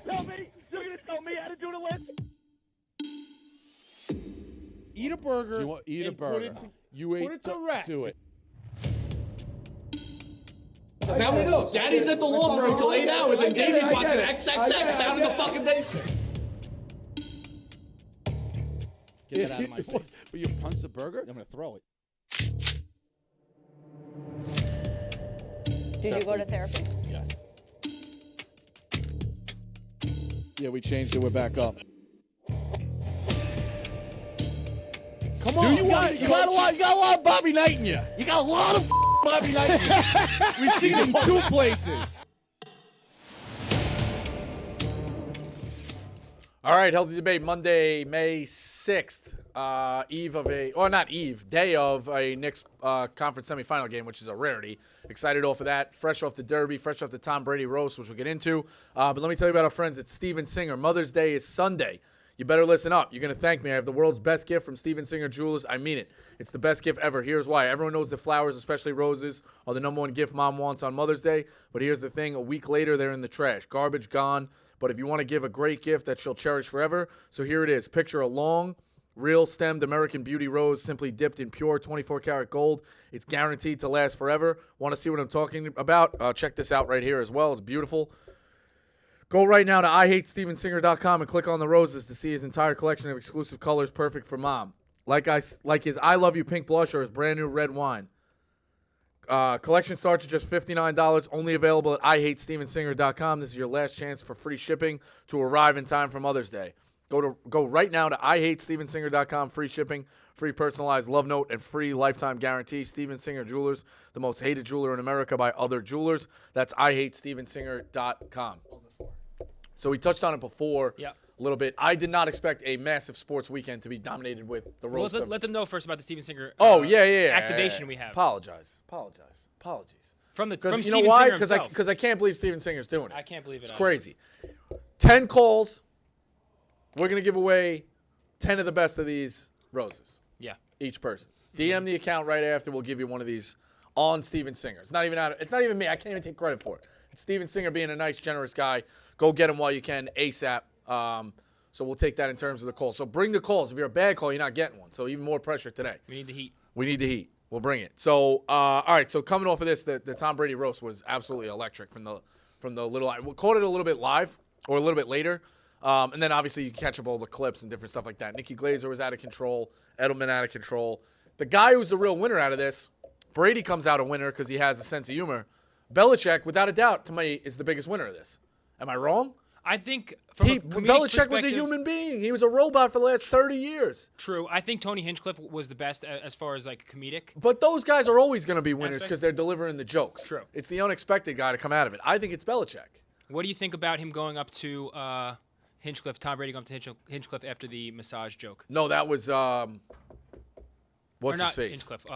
tell me? You're gonna tell me how to do the list? Eat a burger. Eat a and burger. Put You it to rest. Do it. Now we know. Daddy's at the law firm until 8 hours, and Davey's watching XXX down in the fucking basement. Get that out of my face. But you punch the burger? I'm gonna throw it. Did you go to therapy? Yes. Yeah, we changed it. We're back up. Come on. You got a lot of Bobby Knight in you. You got a lot of Bobby Knight in you. We've seen him two places. All right, Healthy Debate, Monday, May 6th, day of a Knicks conference semifinal game, which is a rarity. Excited off of that, fresh off the Derby, fresh off the Tom Brady roast, which we'll get into. But let me tell you about our friends at Steven Singer. Mother's Day is Sunday. You better listen up. You're going to thank me. I have the world's best gift from Steven Singer Jewelers. I mean it. It's the best gift ever. Here's why. Everyone knows that flowers, especially roses, are the number one gift mom wants on Mother's Day. But here's the thing. A week later, they're in the trash. Garbage, gone. But if you want to give a great gift that she'll cherish forever, so here it is. Picture a long, real-stemmed American Beauty rose simply dipped in pure 24-karat gold. It's guaranteed to last forever. Want to see what I'm talking about? Check this out right here as well. It's beautiful. Go right now to IHateStevenSinger.com and click on the roses to see his entire collection of exclusive colors perfect for mom. Like his I Love You pink blush or his brand new red wine. Collection starts at just $59, only available at IHateStevenSinger.com. This is your last chance for free shipping to arrive in time for Mother's Day. Go right now to IHateStevenSinger.com. Free shipping, free personalized love note, and free lifetime guarantee. Steven Singer Jewelers, the most hated jeweler in America by other jewelers. That's IHateStevenSinger.com. So we touched on it before a little bit. I did not expect a massive sports weekend to be dominated with the roast. Well, let them know first about the Steven Singer activation we have. Apologies. From you Steven know why? Singer himself. Because I can't believe Steven Singer's doing it. I can't believe it. It's crazy. 10 calls. We're going to give away 10 of the best of these roses. Yeah. Each person. DM the account right after. We'll give you one of these on Steven Singer. It's not even me. I can't even take credit for it. It's Steven Singer being a nice, generous guy. Go get him while you can ASAP. So we'll take that in terms of the call. So bring the calls. If you're a bad call, you're not getting one. So even more pressure today. We need the heat. We'll bring it. So, all right. So coming off of this, the Tom Brady roast was absolutely electric from the little. We caught it a little bit live or a little bit later, and then obviously you catch up all the clips and different stuff like that. Nikki Glazer was out of control. Edelman out of control. The guy who's the real winner out of this, Brady comes out a winner because he has a sense of humor. Belichick, without a doubt, to me, is the biggest winner of this. Am I wrong? I think from a comedic Belichick was a human being. He was a robot for the last 30 years. True. I think Tony Hinchcliffe was the best as far as like comedic. But those guys are always going to be winners because they're delivering the jokes. True. It's the unexpected guy to come out of it. I think it's Belichick. What do you think about him going up to Hinchcliffe, Tom Brady going up to Hinchcliffe after the massage joke? No, that was what's his face? Hinchcliffe.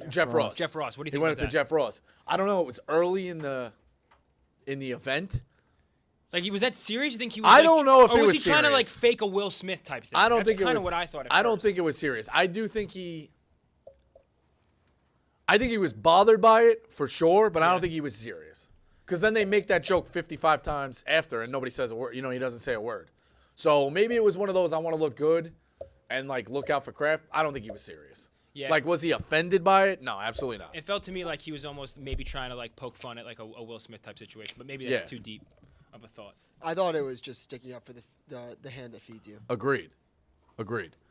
Jeff Ross. Jeff Ross. What do you think? He went about up to Jeff Ross. I don't know. It was early in the event. Like, was that serious? You think he was? I don't know if it was serious. Or was he trying to like serious. fake a Will Smith type thing? I don't think it was. Kind of what I thought. I don't think it was serious. I do think I think he was bothered by it for sure, but I don't think he was serious. Because then they make that joke 55 times after, and nobody says a word. You know, he doesn't say a word. So maybe it was one of those. I want to look good, and like look out for Kraft. I don't think he was serious. Yeah. Like, was he offended by it? No, absolutely not. It felt to me like he was almost maybe trying to like poke fun at like a Will Smith type situation, but maybe that's too deep of a thought. I thought it was just sticking up for the hand that feeds you. Agreed.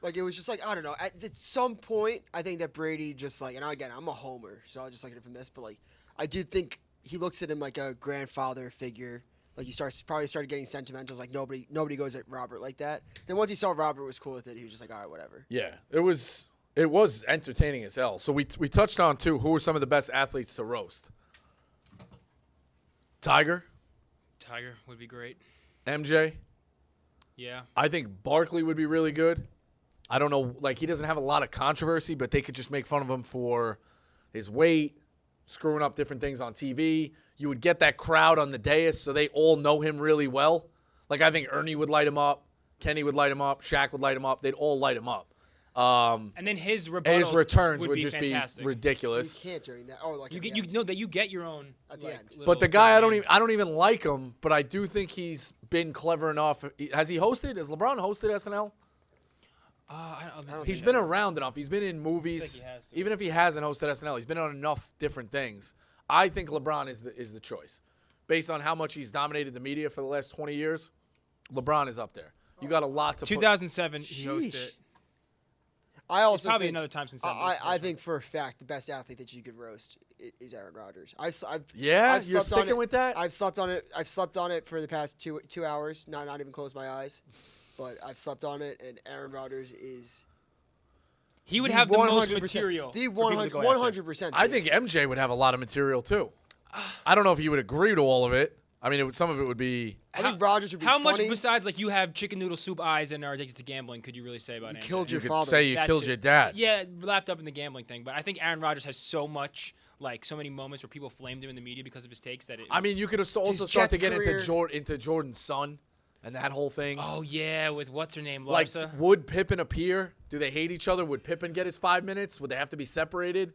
Like, it was just like, I don't know. At some point, I think that Brady just like, and again, I'm a homer, so I'll just look at it from this, but like, I do think he looks at him like a grandfather figure. Like, he probably started getting sentimental. Like, nobody goes at Robert like that. Then once he saw Robert was cool with it, he was just like, all right, whatever. Yeah, it was entertaining as hell. So we touched on, too, who are some of the best athletes to roast? Tiger would be great. MJ. Yeah. I think Barkley would be really good. I don't know, like, he doesn't have a lot of controversy, but they could just make fun of him for his weight, screwing up different things on TV. You would get that crowd on the dais, so they all know him really well. Like, I think Ernie would light him up, Kenny would light him up, Shaq would light him up. They'd all light him up. And then his returns would be just fantastic. be ridiculous. You can't during that. Oh, like you know that you get your own at the end. But the guy, I don't even like him, but I do think he's been clever enough. Has he hosted? Has LeBron hosted SNL? I don't He's think been so. around enough. He's been in movies. he has. Even if he hasn't hosted SNL, he's been on enough different things. I think LeBron is the choice. Based on how much he's dominated the media for the last 20 years, LeBron is up there. You got a lot to put. 2007, he hosted Sheesh. it. I also Probably think, another time since then. I think for a fact the best athlete that you could roast is Aaron Rodgers. Yeah? I've You're slept on sticking it. with that? I've slept on it. I've slept on it for the past two hours. Not even closed my eyes, but I've slept on it. And Aaron Rodgers is. He would the have the most 100%, material. The for people to go after. 100%. I think MJ would have a lot of material, too. I don't know if he would agree to all of it. I mean, some of it would be. I think Rodgers would be How funny. much besides like you have chicken noodle soup eyes and are addicted to gambling could you really say about You Aaron? killed You your could father. say you That killed too. your dad. Yeah, wrapped up in the gambling thing, but I think Aaron Rodgers has so much, like so many moments where people flamed him in the media because of his takes that it. I mean, you could also His start to Jets get career- into Jordan's son and that whole thing. oh yeah, with what's her name, Like, Larsa. would Pippen appear? Do they hate each other? Would Pippen get his 5 minutes? Would they have to be separated?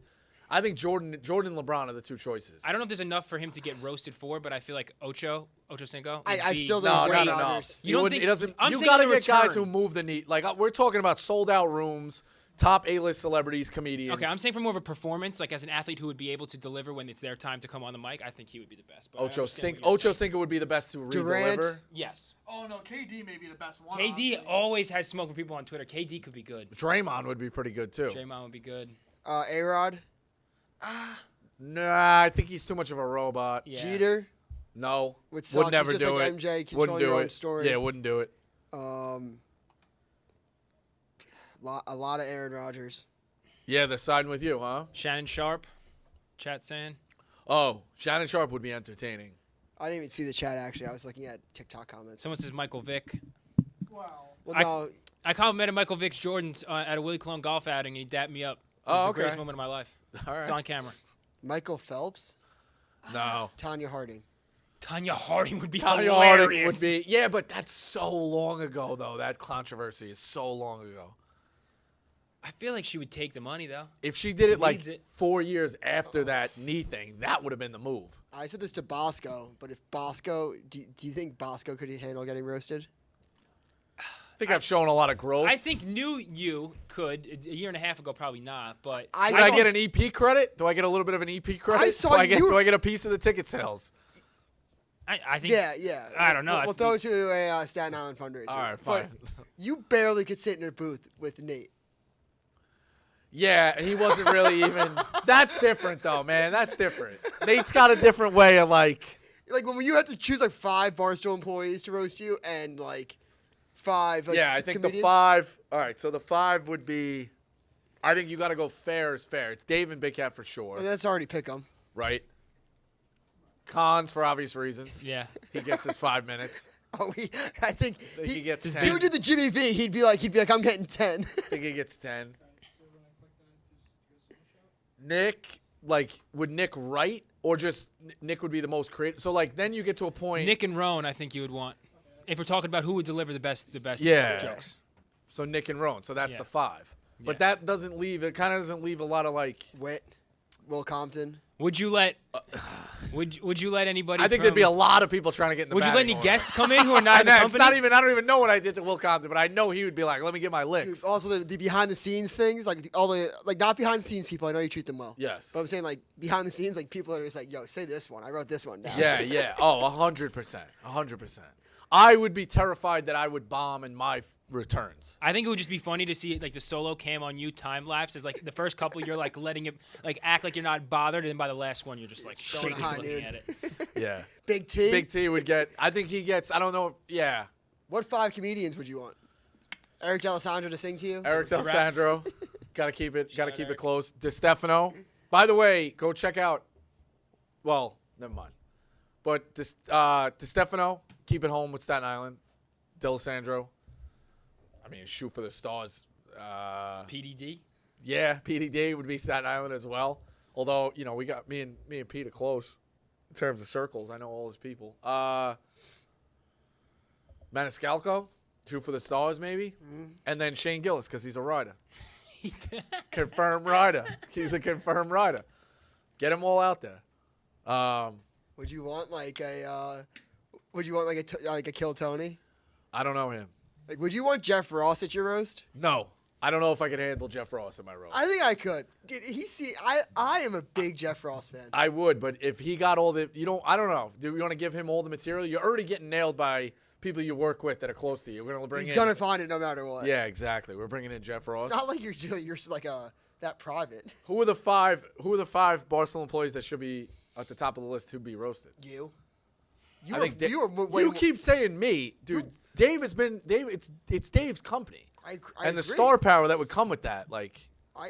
I think Jordan and LeBron are the two choices. I don't know if there's enough for him to get roasted for, but I feel like Ocho Cinco. I would be- still think No, it's not Aaron enough. Rodgers. You don't wouldn't- think- it doesn't. I'm You saying gotta in the get guys return. who move the knee. Like we're talking about sold out rooms, top A-list celebrities, comedians. Okay, I'm saying for more of a performance, like as an athlete who would be able to deliver when it's their time to come on the mic, I think he would be the best. But I understand what you're Ocho saying. Cinco would be the best to Durant. re-deliver. Yes. Oh no, KD may be the best one. KD honestly. always has smoke for people on Twitter. KD could be good. Draymond would be pretty good too. Draymond would be good. A-Rod, Nah, I think he's too much of a robot. Yeah. Jeter, No, would suck. would never He's just do like it. MJ, control Wouldn't your do own it. story. Yeah, wouldn't do it. A lot of Aaron Rodgers. Yeah, they're siding with you, huh? Shannon Sharp, chat saying. Oh, Shannon Sharp would be entertaining. I didn't even see the chat actually. I was looking at TikTok comments. Someone says Michael Vick. Wow. Well, I- no, I complimented Michael Vick's Jordans at a Willie Colon golf outing, and he dapped me up. It was Oh, the okay. greatest moment of my life. All right. It's on camera. Michael Phelps, No. Tanya Harding. Tanya Harding would be Tanya hilarious. Harding would be. Yeah, but that's so long ago, though. That controversy is so long ago. I feel like she would take the money though. If she did it like Needs it. 4 years after that knee thing, that would have been the move. I said this to Bosco, but if Bosco, do you think Bosco could handle getting roasted? I think I've shown a lot of growth. I think new you could a year and a half ago, probably not. But I Did I saw- get an EP credit? Do I get a little bit of an EP credit? I saw you- Do I get a piece of the ticket sales? I think Yeah. I don't know. We'll That's throw it to a Staten Island fundraiser. All right, But fine. you barely could sit in a booth with Nate. Yeah, and he wasn't really even. That's different, though, man. That's different. Nate's got a different way of like. Like when you have to choose like 5 Barstool employees to roast you and like 5. Like, Yeah, I think comedians. the 5. All right, so the 5 would be. I think you got to go fair is fair. It's Dave and Big Cat for sure, Well, that's already pick 'em. right? Cons for obvious reasons. yeah. He gets his 5 minutes. Oh, I think He gets His 10. he would do the Jimmy V. He'd be like, I'm getting 10. I think he gets 10. Nick, like, would Nick write or just Nick would be the most creative? So, like, then you get to a point. Nick and Roan, I think you would want. If we're talking about who would deliver the best Yeah. jokes. So Nick and Roan. So that's Yeah. the 5. But Yeah. that doesn't leave. It kind of doesn't leave a lot of like. Wit, Will Compton. Would you let? Would you let anybody? I think from, there's be a lot of people trying to get in the. Would you let any batting order. guests come in who are not I in the know, it's company? not even. I don't even know what I did to Will Compton, but I know he would be like, "Let me get my licks." Dude, also the behind the scenes things, like all the like not behind the scenes people. I know you treat them well. Yes. But I'm saying like behind the scenes, like people are just like, yo, say this one. I wrote this one down. Yeah, yeah. Oh, 100%. 100%. I would be terrified that I would bomb in my returns. I think it would just be funny to see like the solo cam on you time lapse. Is like the first couple you're like letting it like act like you're not bothered, and then by the last one you're just like Throwing shaking high looking noon. at it. Yeah. Big T. Big T would get. I think he gets. I don't know. Yeah. What 5 comedians would you want? Eric D'Alessandro to sing to you? Eric To rap. D'Alessandro. Got to keep it. Got to out keep it Eric. close. DeStefano. By the way, go check out. Well, never mind. But DeStefano, keep it home with Staten Island. D'Alessandro. I mean, shoot for the stars. PDD. Yeah, PDD would be Staten Island as well. Although, you know, we got me and Pete are close in terms of circles. I know all his people. Maniscalco, shoot for the stars maybe. And then Shane Gillis because he's a rider. Confirmed rider. He's a confirmed rider. Get them all out there. Would you want like a Would you want like a Kill Tony? I don't know him. Like, would you want Jeff Ross at your roast? No. I don't know if I could handle Jeff Ross in my roast. I think I could. Dude, I am a big Jeff Ross fan. I would, but if he got all the, I don't know. Do we want to give him all the material? You're already getting nailed by people you work with that are close to you. We're gonna bring. He's gonna find it no matter what. Yeah, exactly. We're bringing in Jeff Ross. It's not like you're like that private. Who are the five Barstool employees that should be at the top of the list to be roasted? You I think you keep saying me, dude. Dave has been Dave. It's Dave's company, I and the agree. star power that would come with that. Like,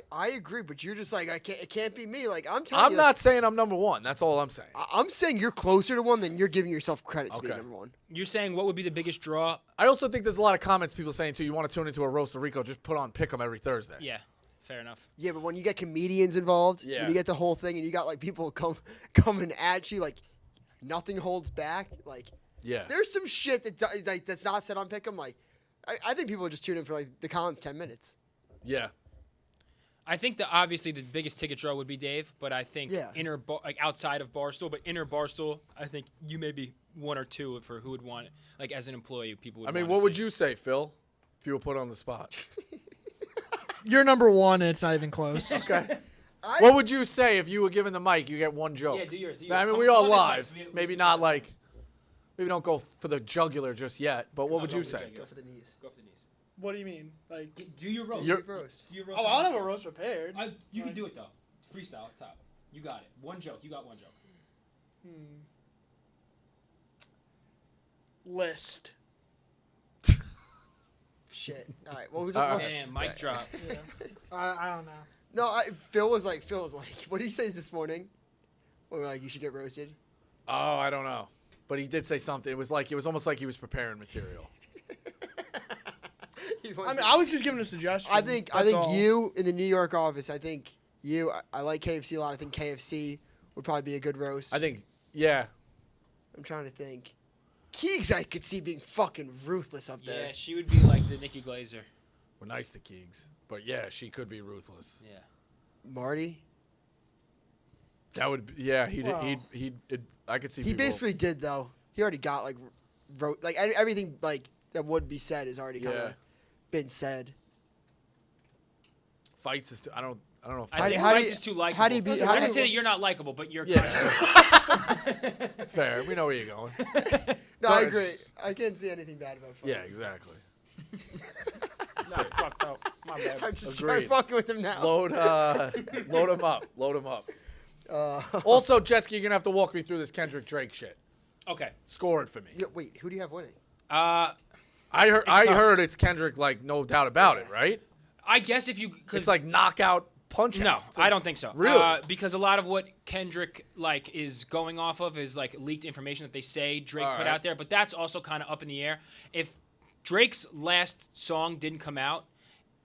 I agree, but you're just like it can't be me. Like I'm telling you. I'm not saying I'm number one. That's all I'm saying. I'm saying you're closer to one than you're giving yourself credit to being Okay. number one. You're saying what would be the biggest draw? I also think there's a lot of comments people saying too. You want to tune into a roast of Rico? Just put on Pick'em every Thursday. Yeah, fair enough. Yeah, but when you get comedians involved, Yeah. when you get the whole thing, and you got like people coming at you, like nothing holds back. Like Yeah. there's some shit that's not said on Pick'em. Like I think people would just tune in for like the Collins 10 minutes. Yeah. I think obviously the biggest ticket draw would be Dave, but I think Yeah. like outside of Barstool, but inner Barstool, I think you may be one or two for who would want, like as an employee, people would. I mean, wanna what would see. you say, Phil, if you were put on the spot? You're number one, and it's not even close. Okay. What would you say if you were given the mic? You get one joke. Yeah, do yours. I mean, we are live. Maybe not like. Maybe don't go for the jugular just yet. But what would you say? Go for the knees. Go for the knees. What do you mean? Like, Do your roast. You're- Roast. Do your roast. oh, I don't have a roast prepared. You can do it though. Freestyle. It's top. You got it. One joke. You got one joke. List. Shit. All right. Well, Damn, mic drop. I don't know. no. Phil was like, what did he say this morning? Or like, you should get roasted. Oh, I don't know. But he did say something. It was almost like he was preparing material. I mean, I was just giving a suggestion. I think That's all. you in the New York office. I think you. I like KFC a lot. I think KFC would probably be a good roast. I think, yeah. I'm trying to think. Keegs, I could see being fucking ruthless up there. Yeah, she would be like the Nikki Glazer. We're nice to Keegs. But yeah, she could be ruthless. Yeah. Marty. That would, yeah, Wow. I could see He people. basically did though. He already got like wrote like everything like that would be said is already kind of Yeah. been said. Fights is, I don't know. I think how do Fights you- is too likable. how do you be- how I do can you- say that you're not likable, but you're. Yeah. Fair. We know where you're going. No, I But- agree. I can't see anything bad about fights. Yeah, exactly. Nah, fucked up. My bad. I'm just Agreed. trying to fucking with him now. Load him up. Load him up. Uh, Also, Jetski, you're gonna have to walk me through this Kendrick Drake shit. Okay. Score it for me. yeah, wait, who do you have winning? I tough. heard it's Kendrick, like no doubt about it, right? I guess if you. It's like knockout punch. No, out. It's like- I don't think so. Really? Because a lot of what Kendrick like is going off of is like leaked information that they say Drake All put right. out there, but that's also kind of up in the air. If Drake's last song didn't come out,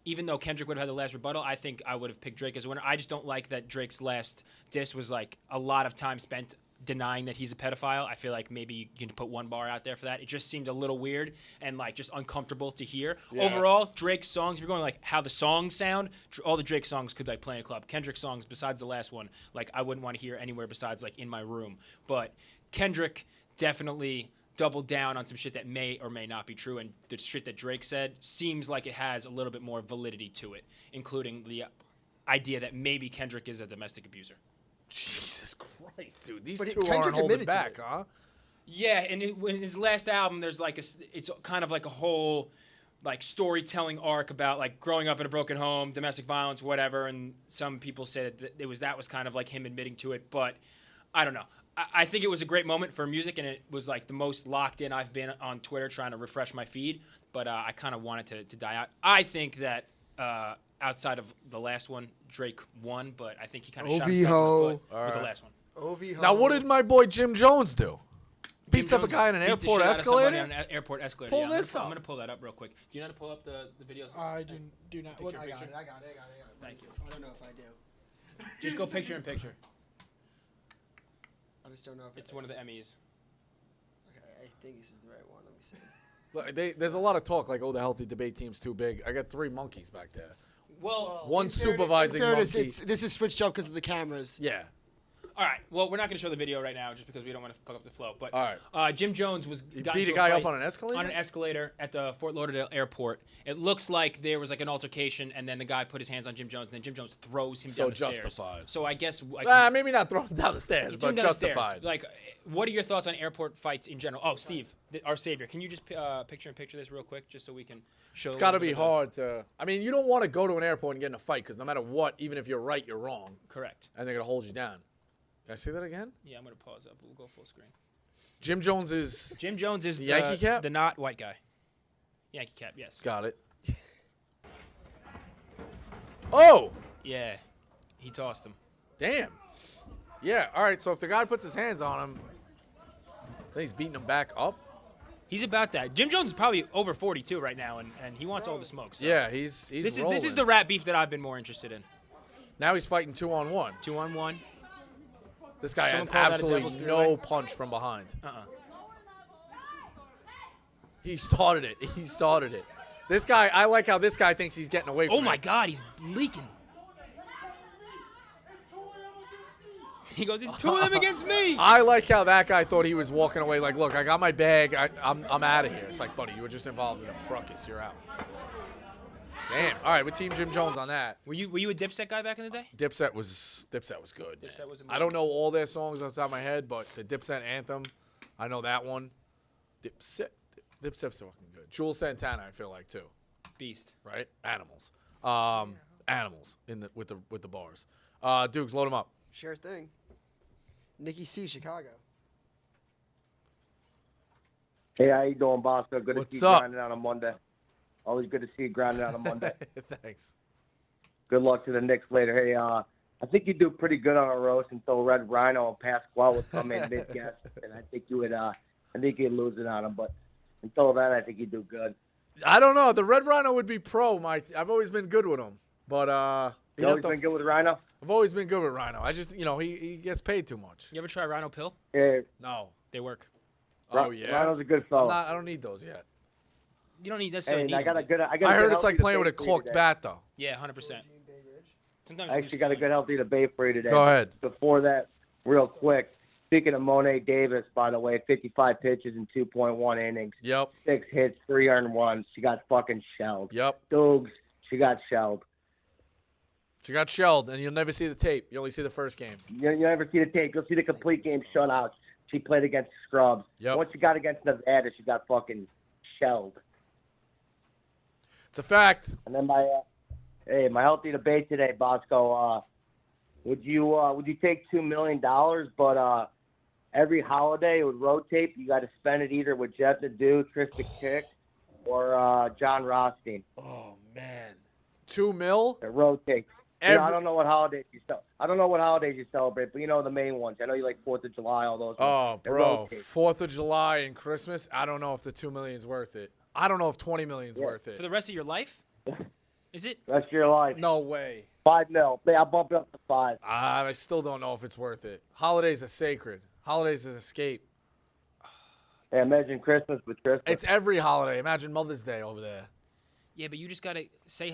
even though Kendrick would have had the last rebuttal, I think I would have picked Drake as a winner. I just don't like that Drake's last diss was like a lot of time spent denying that he's a pedophile. I feel like maybe you can put one bar out there for that. It just seemed a little weird and like just uncomfortable to hear. Yeah. Overall, Drake's songs, if you're going like how the songs sound, all the Drake songs could like play in a club. Kendrick's songs, besides the last one, like I wouldn't want to hear anywhere besides like in my room. But Kendrick definitely doubled down on some shit that may or may not be true, and the shit that Drake said seems like it has a little bit more validity to it, including the idea that maybe Kendrick is a domestic abuser. Jesus Christ, dude. These But two Kendrick aren't holding admitted to back, it. huh? Yeah, and in his last album, there's like it's kind of like a whole like storytelling arc about like growing up in a broken home, domestic violence, whatever. And some people say that that was kind of like him admitting to it, but I don't know. I think it was a great moment for music, and it was like the most locked in I've been on Twitter trying to refresh my feed. But I kind of wanted to die out. I think that outside of the last one, Drake won, but I think he kind of shot himself in the foot with the Alright. last one. OV Now, what did my boy Jim Jones do? Beats Jim up a Jones guy in an beat the airport shit out of somebody escalator? on an airport escalator. Pull yeah, this I'm up. gonna pull that up real quick. Do you know how to pull up the videos? I do not. What, I got it. Thank you. I don't know if I do. Just go picture in picture. I just don't know if It's one of the Emmys. Okay, I think this is the right one. Let me see. Look, there's a lot of talk like, oh, the healthy debate team's too big. I got 3 monkeys back there. Well, One supervising monkey. This is switched up because of the cameras. Yeah. All right. Well, we're not going to show the video right now just because we don't want to fuck up the flow. But All right. Jim Jones got beat into a guy up fight on an escalator? On an escalator at the Fort Lauderdale airport. It looks like there was like an altercation, and then the guy put his hands on Jim Jones, and then Jim Jones throws him down the stairs. justified. So I guess maybe not throw him down the stairs, but justified. Like, what are your thoughts on airport fights in general? Oh, Steve, our savior, can you just picture this real quick, just so we can show? It's got to be hard to. I mean, you don't want to go to an airport and get in a fight because no matter what, even if you're right, you're wrong. Correct. And they're gonna hold you down. Can I say that again? Yeah, I'm gonna pause up. We'll go full screen. Jim Jones is the Yankee cap? the not white guy. Yankee cap, yes. Got it. Oh! Yeah, he tossed him. Damn. Yeah, all right, so if the guy puts his hands on him, then he's beating him back up? He's about that. Jim Jones is probably over 42 right now, and he wants all the smoke. So. Yeah, he's this rolling. is the rap beef that I've been more interested in. Now he's fighting 2-on-1. 2-on-1. This guy Someone has call that a absolutely devil's no three-way? punch from behind. Uh-uh. He started it. He started it. This guy, I like how this guy thinks he's getting away from it. Oh, my God, he's leaking. He goes, it's 2 of them against me. I like how that guy thought he was walking away like, look, I got my bag. I'm out of here. It's like, buddy, you were just involved in a fracas. You're out. Damn. All right, with Team Jim Jones on that. Were you a Dipset guy back in the day? Dipset was good. Dipset was I don't know all their songs off the top of my head, but the Dipset anthem, I know that one. Dipset's fucking good. Jules Santana, I feel like too. Beast. Right? Animals. Animals with the bars. Dukes, load them up. Sure thing. Nikki C, Chicago. Hey, how you doing, Bosco? Good What's to see you up? grinding out on Monday. Always good to see you grinding out on Monday. Thanks. Good luck to the Knicks later. Hey, I think you do pretty good on a roast until Red Rhino and Pasquale would come in mid-guest, and I think you'd lose it on him. But until then, I think you do good. I don't know. The Red Rhino would be pro. I've always been good with him, but You always been good with Rhino? I've always been good with Rhino. I just, he gets paid too much. You ever try Rhino Pill? Yeah. No. They work. Oh yeah. Rhino's a good fellow. I don't need those yet. You don't need necessarily. Hey, I got a good. I heard it's like playing with a corked bat though. Yeah, 100%. Sometimes I actually got a good healthy debate for you today. Go ahead. Before that, real quick. Speaking of Monet Davis, by the way, 55 pitches in 2.1 innings. Yep. 6 hits, 3 earned runs. She got fucking shelled. Yep. Dogs, she got shelled. She got shelled, and you'll never see the tape. You only see the first game. You never see the tape. You'll see the complete game shutouts. She played against scrubs. Yep. Once she got against Nevada, she got fucking shelled. It's a fact. And then my healthy debate today, Bosco. Would you take $2 million, but every holiday it would rotate? You got to spend it either with Jeff Nadeau, Chris the Kick, or John Rothstein. Oh man, $2 million. It rotates. I don't know what holidays you celebrate, but you know the main ones. I know you like 4th of July, all those. Oh, ones. bro, 4th of July and Christmas. I don't know if the $2 million's worth it. I don't know if $20 million's worth it. For the rest of your life? Is it? Rest of your life. No way. $5 million. I'll bump it up to 5. I still don't know if it's worth it. Holidays are sacred. Holidays is escape. Hey, imagine Christmas with Christmas. It's every holiday. Imagine Mother's Day over there. Yeah, but you just gotta stay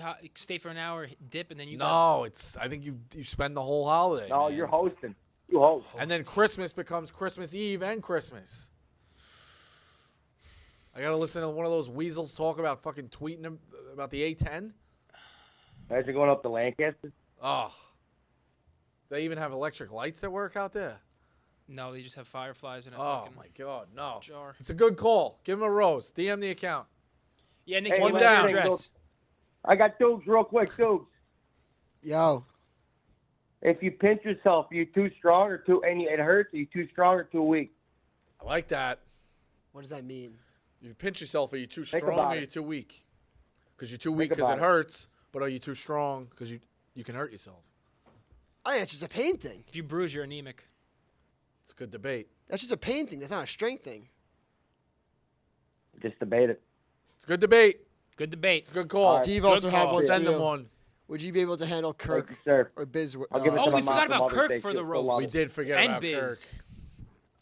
for an hour, dip, and then you. I think you spend the whole holiday. No, man. you're hosting. You host. And then Christmas becomes Christmas Eve and Christmas. I gotta listen to one of those weasels talk about fucking tweeting about the A10. Imagine going up to Lancaster. Oh. They even have electric lights that work out there? No, they just have fireflies in a Oh, fucking my God, no. jar. It's a good call. Give him a rose. DM the account. Yeah, Nick, Hey, what's one your down. address? I got Dukes real quick, Dukes. Yo. If you pinch yourself, are you too strong or and it hurts? Are you too strong or too weak? I like that. What does that mean? You pinch yourself. Are you too Think strong about or are it. you too weak? Because you're too weak Think because it about it. hurts, but are you too strong because you can hurt yourself? Oh, yeah, it's just a pain thing. If you bruise, you're anemic. It's a good debate. That's just a pain thing. That's not a strength thing. Just debate it. It's a good debate. Good debate. It's a good call. Steve also had one for Send them you. one. Would you be able to handle Thank Kirk you, sir. or Biz? I'll give it Oh, to we my forgot mom about Mother's Kirk Day. for the She'll roast. love We it. did forget And about Biz. Kirk.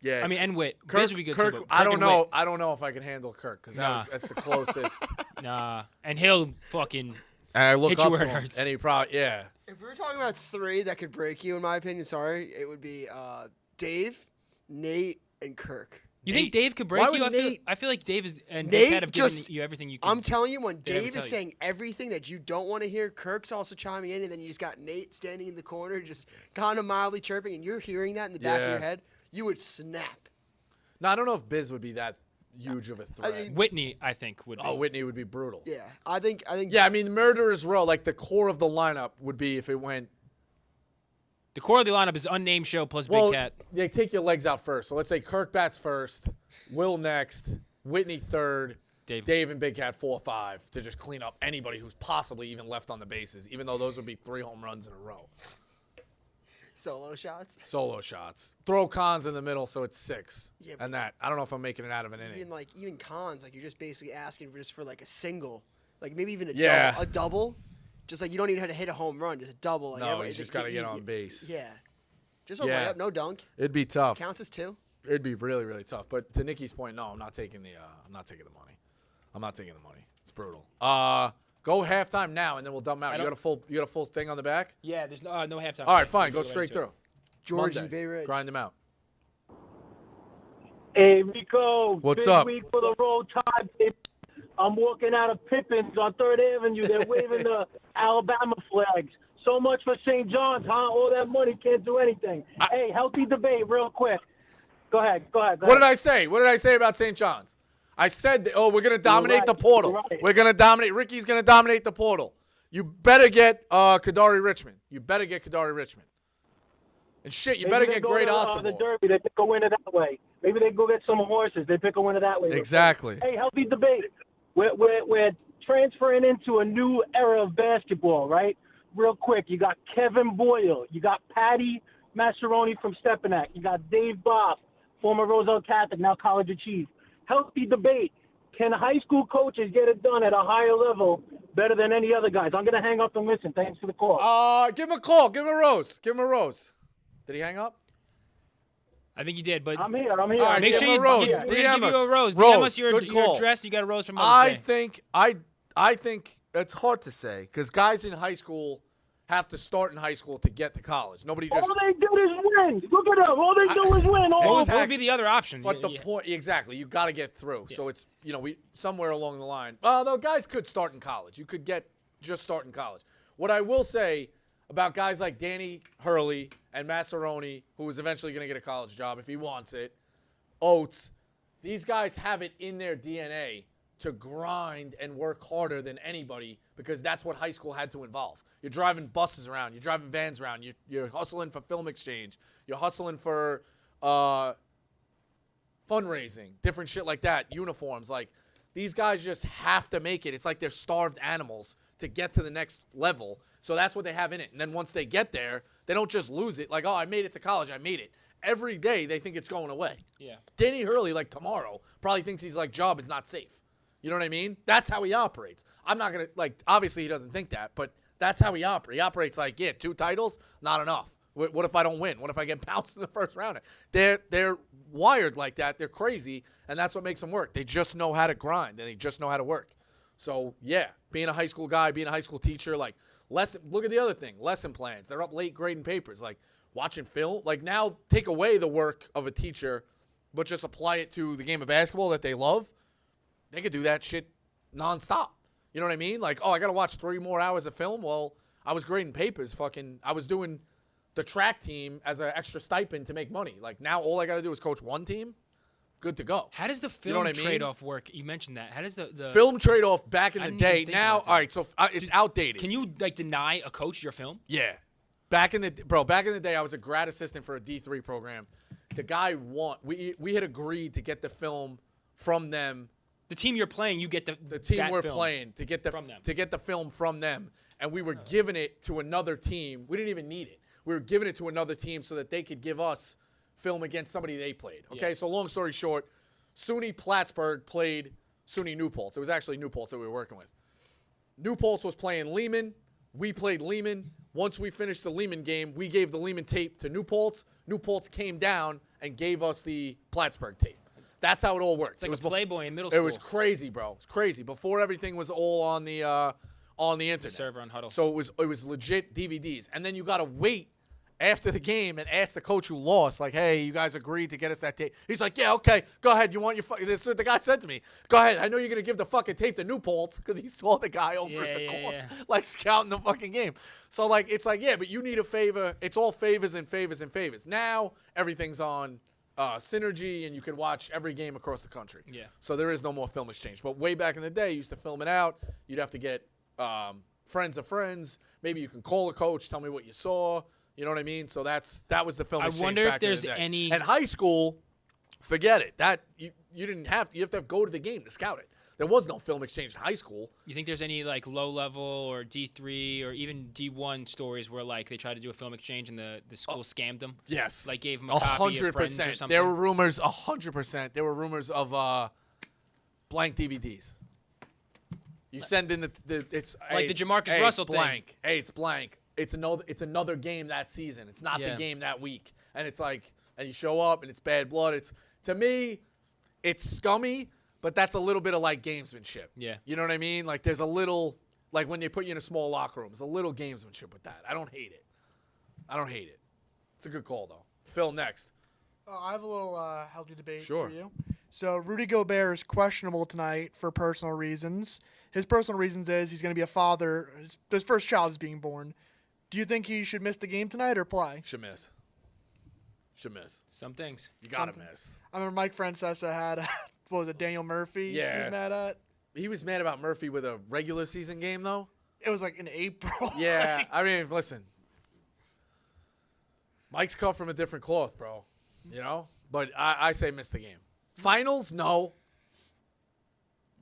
Yeah. I mean, and Wit. Kirk, Biz would be good Kirk, too. But I don't Kirk and know. Wit, I don't know if I can handle Kirk because Nah. that's the closest. nah, and he'll fucking. And I look Hit up you to where it him, hurts. and he probably If we were talking about 3 that could break you, in my opinion, it would be Dave, Nate, and Kirk. You think Dave could break Why you? would Nate- I feel like Dave and Nate Big Cat have given just- you everything you can. I'm telling you, when They never Dave tell is you. saying everything that you don't want to hear, Kirk's also chiming in, and then you just got Nate standing in the corner, just kind of mildly chirping, and you're hearing that in the back of your head, you would snap. No, I don't know if Biz would be that huge of a threat. Whitney, I think, would be. Oh, Whitney would be brutal. Yeah, I think. Yeah, I mean, Murderers Row, like the core of the lineup would be if it went. The core of the lineup is unnamed show plus Well, Big Cat. they take your legs out first. So let's say Kirk bats first, Will next, Whitney third, Dave and Big Cat 4 or 5 to just clean up anybody who's possibly even left on the bases, even though those would be 3 home runs in a row. Solo shots. Solo shots. Throw cons in the middle so it's 6. Yeah, and that. I don't know if I'm making it out of an inning. Even cons, like you're just basically asking for like a single, like maybe even Yeah. a double. Just like you don't even have to hit a home run, just a double. Like No, you just got to get on base. Yeah. Just a Yeah. layup, no dunk. It'd be tough. Counts as 2. It'd be really, really tough. But to Nikki's point, no, I'm not taking the money. I'm not taking the money. It's brutal. Go halftime now, and then we'll dump them out. You got a full thing on the back? Yeah, there's no halftime. All right, fine. Go straight through. George Monday. Bay Grind them out. Hey, Rico. What's big up? week for the Roll Tide. I'm walking out of Pippin's on 3rd Avenue. They're waving the Alabama flags. So much for St. John's, huh? All that money can't do anything. Hey, healthy debate real quick. Go ahead. What did I say? What did I say about St. John's? I said, we're going to dominate right. the portal. You're right. We're going to dominate. Ricky's going to dominate the portal. You better get Kadari Richmond. You better get Kadari Richmond. And shit, you better Maybe they get go Great to, Osborne. the Derby. They pick a winner that way. Maybe they go get some horses. They pick a winner that way. Exactly. Hey, healthy debate. We're transferring into a new era of basketball, right? Real quick, you got Kevin Boyle. You got Patty Mascheroni from Stepinac. You got Dave Boff, former Roselle Catholic, now College of Chief. Healthy debate. Can high school coaches get it done at a higher level better than any other guys? I'm going to hang up and listen. Thanks for the call. Give him a call. Give him a rose. Give him a rose. Did he hang up? I think you did, but I'm here. All right, make give sure him you a rose. we're gonna DM give you a us. rose. Rose. DM us your Good call. address. You got a rose from Mother's Day. I think it's hard to say because guys in high school have to start in high school to get to college. Nobody just. All they do is win. Look at them. All they do is win. What would be the other option? But the Yeah. point, exactly, you got to get through. So it's, we somewhere along the line. Though guys could start in college. You could just start in college. What I will say about guys like Danny Hurley and Masseroni, who is eventually going to get a college job if he wants it, Oates, these guys have it in their DNA to grind and work harder than anybody because that's what high school had to involve. You're driving buses around. You're driving vans around. You're hustling for film exchange. You're hustling for fundraising, different shit like that, uniforms. Like, these guys just have to make it. It's like they're starved animals to get to the next level. So that's what they have in it. And then once they get there, they don't just lose it. Like, I made it to college. I made it. Every day they think it's going away. Yeah. Danny Hurley, like tomorrow, probably thinks he's job is not safe. You know what I mean? That's how he operates. I'm not going to, obviously he doesn't think that, but that's how he operates. He operates 2 titles, not enough. What if I don't win? What if I get bounced in the first round? They're wired like that. They're crazy, and that's what makes them work. They just know how to grind, and they just know how to work. So, yeah, being a high school guy, being a high school teacher, look at the other thing, lesson plans. They're up late grading papers, watching film. Now take away the work of a teacher, but just apply it to the game of basketball that they love. They could do that shit nonstop. You know what I mean? I got to watch 3 more hours of film. Well, I was grading papers. I was doing the track team as an extra stipend to make money. Now all I got to do is coach one team. Good to go. How does the film You know what I mean? trade-off work? You mentioned that. How does the film trade-off back in I the didn't even day? think Now, about that. all right, so it's outdated. Can you deny a coach your film? Yeah. Back in the day, I was a grad assistant for a D3 program. The guy we had agreed to get the film from them. The team you're playing, you get The team that we're film playing to get the from them. to get the film from them, and we were giving it to another team. We didn't even need it. We were giving it to another team so that they could give us film against somebody they played. Okay, Yeah. so long story short, SUNY Plattsburgh played SUNY New Paltz. It was actually New Paltz that we were working with. New Paltz was playing Lehman. We played Lehman. Once we finished the Lehman game, we gave the Lehman tape to New Paltz. New Paltz came down and gave us the Plattsburgh tape. That's how it all worked. It's like it was a Playboy in middle school. It was crazy, bro. It's crazy. Before everything was all on the on the internet. server on Huddle. So it was legit DVDs. And then you got to wait after the game and ask the coach who lost, like, hey, you guys agreed to get us that tape. He's like, yeah, okay, go ahead. You want your this is what the guy said to me. Go ahead. I know you're going to give the fucking tape to Newport because he saw the guy over in the corner, like, scouting the fucking game. So, like, it's like, yeah, but you need a favor. It's all favors and favors and favors. Now everything's on Synergy, and you can watch every game across the country. Yeah. So there is no more film exchange. But way back in the day, you used to film it out. You'd have to get friends of friends. Maybe you can call a coach, tell me what you saw. You know what I mean? So that was the film exchange. I wonder back if there's in the day. any. And high school, forget it. That you didn't have to. You have to go to the game to scout it. There was no film exchange in high school. You think there's any like low level or D3 or even D1 stories where like they tried to do a film exchange and the school scammed them? Yes. Like gave them a copy of Friends or 100%. something? There were rumors, 100%. There were rumors of blank DVDs. You send in it's like the Jamarcus Russell thing. Blank. Hey, it's blank. It's another game that season. It's not the game that week. And it's like, and you show up and it's bad blood. To me, it's scummy, but that's a little bit of like gamesmanship. Yeah. You know what I mean? Like there's a little, like when they put you in a small locker room, there's a little gamesmanship with that. I don't hate it. It's a good call though. Phil, next. I have a little healthy debate Sure. for you. So Rudy Gobert is questionable tonight for personal reasons. His personal reasons is he's going to be a father. His first child is being born. Do you think he should miss the game tonight or play? Should miss. Some things. You gotta miss. I remember Mike Francesa had, what was it, Daniel Murphy? Yeah. He was mad at. He was mad about Murphy with a regular season game, though. It was like in April. Yeah, I mean, listen. Mike's cut from a different cloth, bro. You know? But I say miss the game. Finals, no.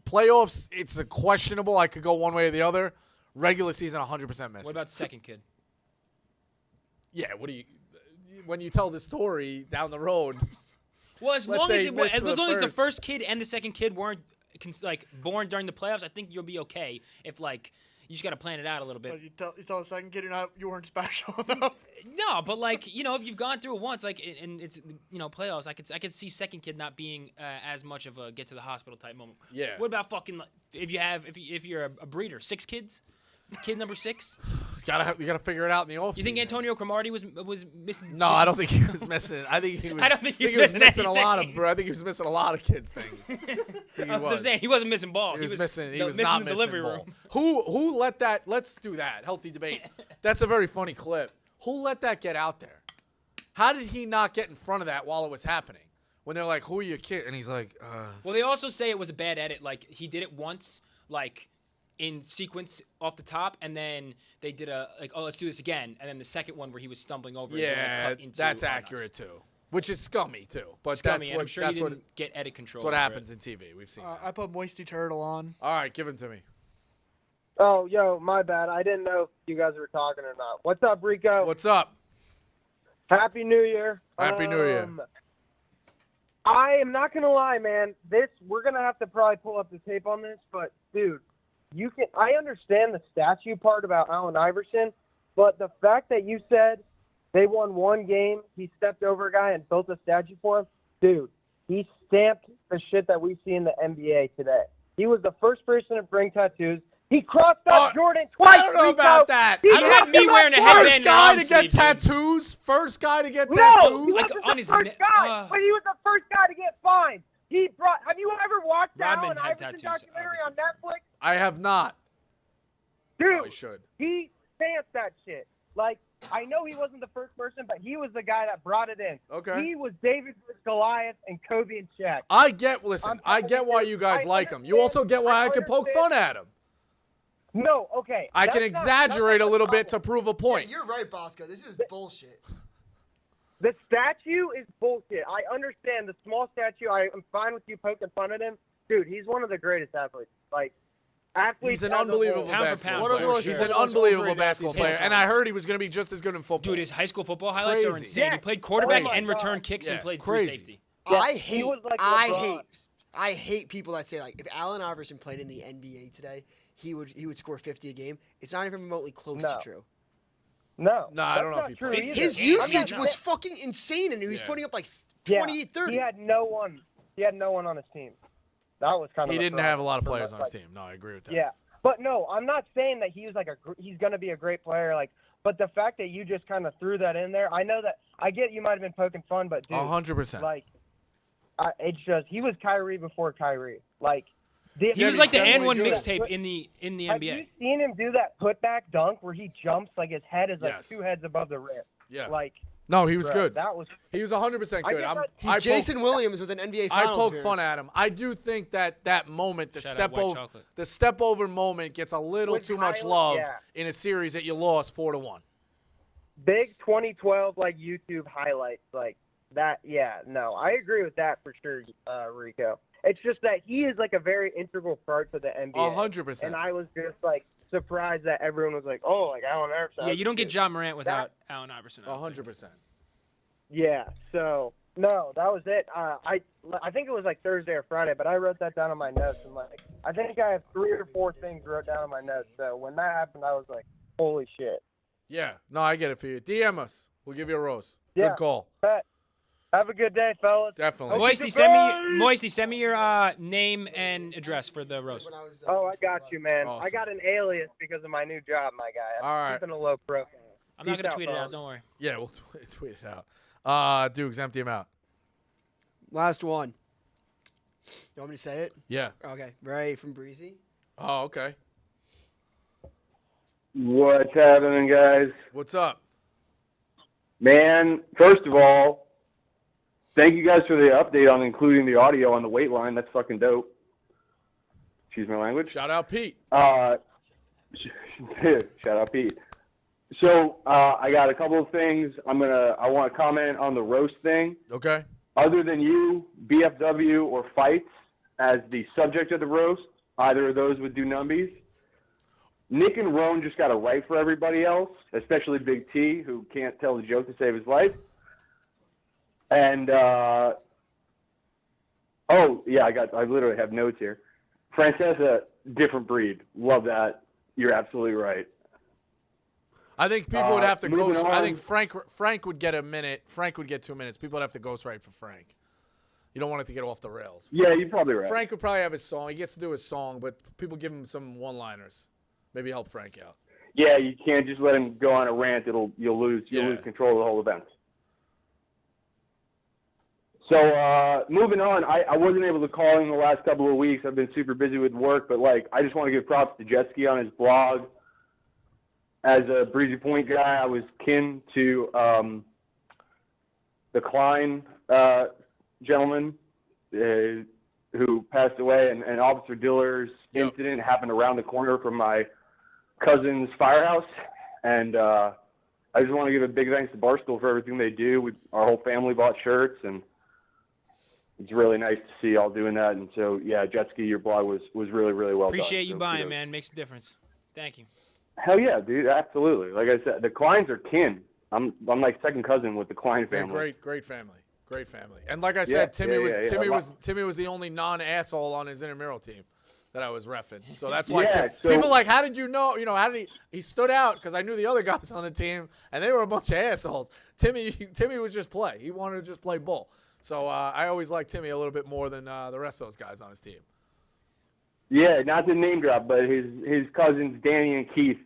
Playoffs, it's a questionable. I could go one way or the other. Regular season, 100% miss. What about second kid? Yeah, when you tell the story down the road. Well, as long as the first first kid and the second kid weren't like born during the playoffs, I think you'll be okay. If like you just got to plan it out a little bit. But you tell the second kid you weren't special enough. No, but like if you've gone through it once, like and it's playoffs, I could see second kid not being as much of a get to the hospital type moment. Yeah. What about fucking if you're a breeder, 6 kids? Kid number 6. You gotta figure it out in the offseason. You think Antonio Cromartie was missing? No, I don't think he was missing. I think he was. I don't think he was was missing a anything. lot of. Bro, I think he was missing a lot of kids' things. I'm saying he wasn't missing ball. He was missing. He the- was missing not the missing delivery ball. room. Who let that? Let's do that. Healthy debate. That's a very funny clip. Who let that get out there? How did he not get in front of that while it was happening? When they're like, "Who are your kid?" and he's like, Well, they also say it was a bad edit. Like he did it once, like in sequence off the top, and then they did let's do this again, and then the second one where he was stumbling over. "Yeah, and cut into that's Arnaz. accurate too." Which is scummy too. But Scummy, that's and what I'm sure that's he what didn't get edit control. that's what over happens it. in TV. We've seen. I put Moisty Turtle on. All right, give him to me. Oh, yo, my bad. I didn't know if you guys were talking or not. What's up, Rico? What's up? Happy New Year. Happy New Year. I am not going to lie, man. We're going to have to probably pull up the tape on this, but, dude, I understand the statue part about Allen Iverson, but the fact that you said they won one game, he stepped over a guy and built a statue for him, dude, he stamped the shit that we see in the NBA today. He was the first person to bring tattoos. He crossed up Jordan twice. I don't know Rico. about that. He had me wearing a First headband guy and to get long sleeve, tattoos. First guy to get No, tattoos. he Like, wasn't on the his first neck. guy, but he was the first guy to get fined. Have you ever watched the Rodman Allen had Iverson tattoos, documentary obviously. on Netflix? I have not. Dude, Probably should. he stamped that shit. Like, I know he wasn't the first person, but he was the guy that brought it in. Okay. He was David versus Goliath and Kobe and Shaq. I get why you guys I like him. You also get why I can poke fun at him. No, okay. I can that's not- exaggerate that's a not little the bit to problem. prove a point. Yeah, you're right, Bosco. This is bullshit. The statue is bullshit. I understand the small statue. I'm fine with you poking fun at him. Dude, he's one of the greatest athletes. Like, athletes. He's an as a unbelievable whole. Pound for basketball pound, One of player. those- He's one an of those unbelievable overrated basketball athletes player, of all and I time. heard he was going to be just as good in football. Dude, his high school football highlights are Crazy. insane. Yeah. He played quarterback Oh my and God. returned kicks and Yeah, played crazy. free safety. Yeah, I he hate was like I LeBron. hate people that say like if Allen Iverson played in the NBA today, he would score 50 a game. It's not even remotely close No. to true. No. No, I that's don't know if not he true played. either. His I'm usage not- was fucking insane, and he was Yeah. putting up like Yeah, 28, 30. He had no one. He had no one on his team. That was kind of. He the didn't have a lot of problem players for on his most, team. No, I agree with that. Yeah, But no, I'm not saying that he's going to be a great player. But the fact that you just kind of threw that in there, I know that I get you might have been poking fun, but dude, 100%. It's just he was Kyrie before Kyrie. He was like the definitely and one good. mixtape in the NBA. Have you seen him do that putback dunk where he jumps his head is Yes. 2 heads above the rim? Yeah. No, he was good. He was 100% good. He's Jason Williams with an NBA Finals I poke appearance. fun at him. I do think that moment, the Shout out White step over moment, gets a little too much love yeah. in a series that you lost 4-1. Big 2012 YouTube highlights that. Yeah, no, I agree with that for sure, Rico. It's just that he is a very integral part to the NBA. 100%. And I was just surprised that everyone was Allen Iverson. Yeah, you don't get John Morant without Allen Iverson. 100%. Yeah, so no, that was it. I think it was Thursday or Friday, but I wrote that down on my notes and I think I have 3 or 4 things wrote down on my notes. So when that happened, I was holy shit. Yeah, no, I get it for you. DM us. We'll give you a rose. Yeah. Good call. Have a good day, fellas. Definitely. Moisty, send me your name and address for the roast. Oh, I got you, man. Awesome. I got an alias because of my new job, my guy. All right. Keeping a low profile. I'm not Peace gonna out, tweet it fellas. out. Don't worry. Yeah, we'll tweet it out. Dukes, empty him out. Last one. You want me to say it? Yeah. Okay. Ray from Breezy. Oh, okay. What's happening, guys? What's up? Man, first of all, thank you guys for the update on including the audio on the weight line. That's fucking dope. Excuse my language. Shout out Pete. Shout out Pete. So I got a couple of things. I want to comment on the roast thing. Okay. Other than you, BFW, or fights as the subject of the roast, either of those would do numbies. Nick and Roan just got a right for everybody else, especially Big T, who can't tell the joke to save his life. And I literally have notes here. Francesa, different breed. Love that. You're absolutely right. I think people would have to moving ghost. on. I think Frank would get a minute. Frank would get 2 minutes. People would have to ghostwrite for Frank. You don't want it to get off the rails. Yeah, you're probably right. Frank would probably have his song. He gets to do his song, but people give him some one-liners. Maybe help Frank out. Yeah, you can't just let him go on a rant. You'll lose control of the whole event. So moving on, I wasn't able to call in the last couple of weeks. I've been super busy with work, but I just want to give props to Jetski on his blog. As a Breezy Point guy, I was kin to the Klein gentleman who passed away, and Officer Diller's incident happened around the corner from my cousin's firehouse. And I just want to give a big thanks to Barstool for everything they do. Our whole family bought shirts, and it's really nice to see y'all doing that. And so, yeah, Jetski, your blog was really, really well done. Appreciate you So buying, kudos. man. Makes a difference. Thank you. Hell yeah, dude, absolutely. Like I said, the Kleins are kin. I'm like second cousin with the Klein family. Yeah, great family. Great family. And like I said, Timmy was the only non-asshole on his intramural team that I was reffing. So that's why people like, how did you know? You know, how did he stood out because I knew the other guys on the team and they were a bunch of assholes. Timmy would just play. He wanted to just play bull. So I always liked Timmy a little bit more than the rest of those guys on his team. Yeah, not to name drop, but his cousins Danny and Keith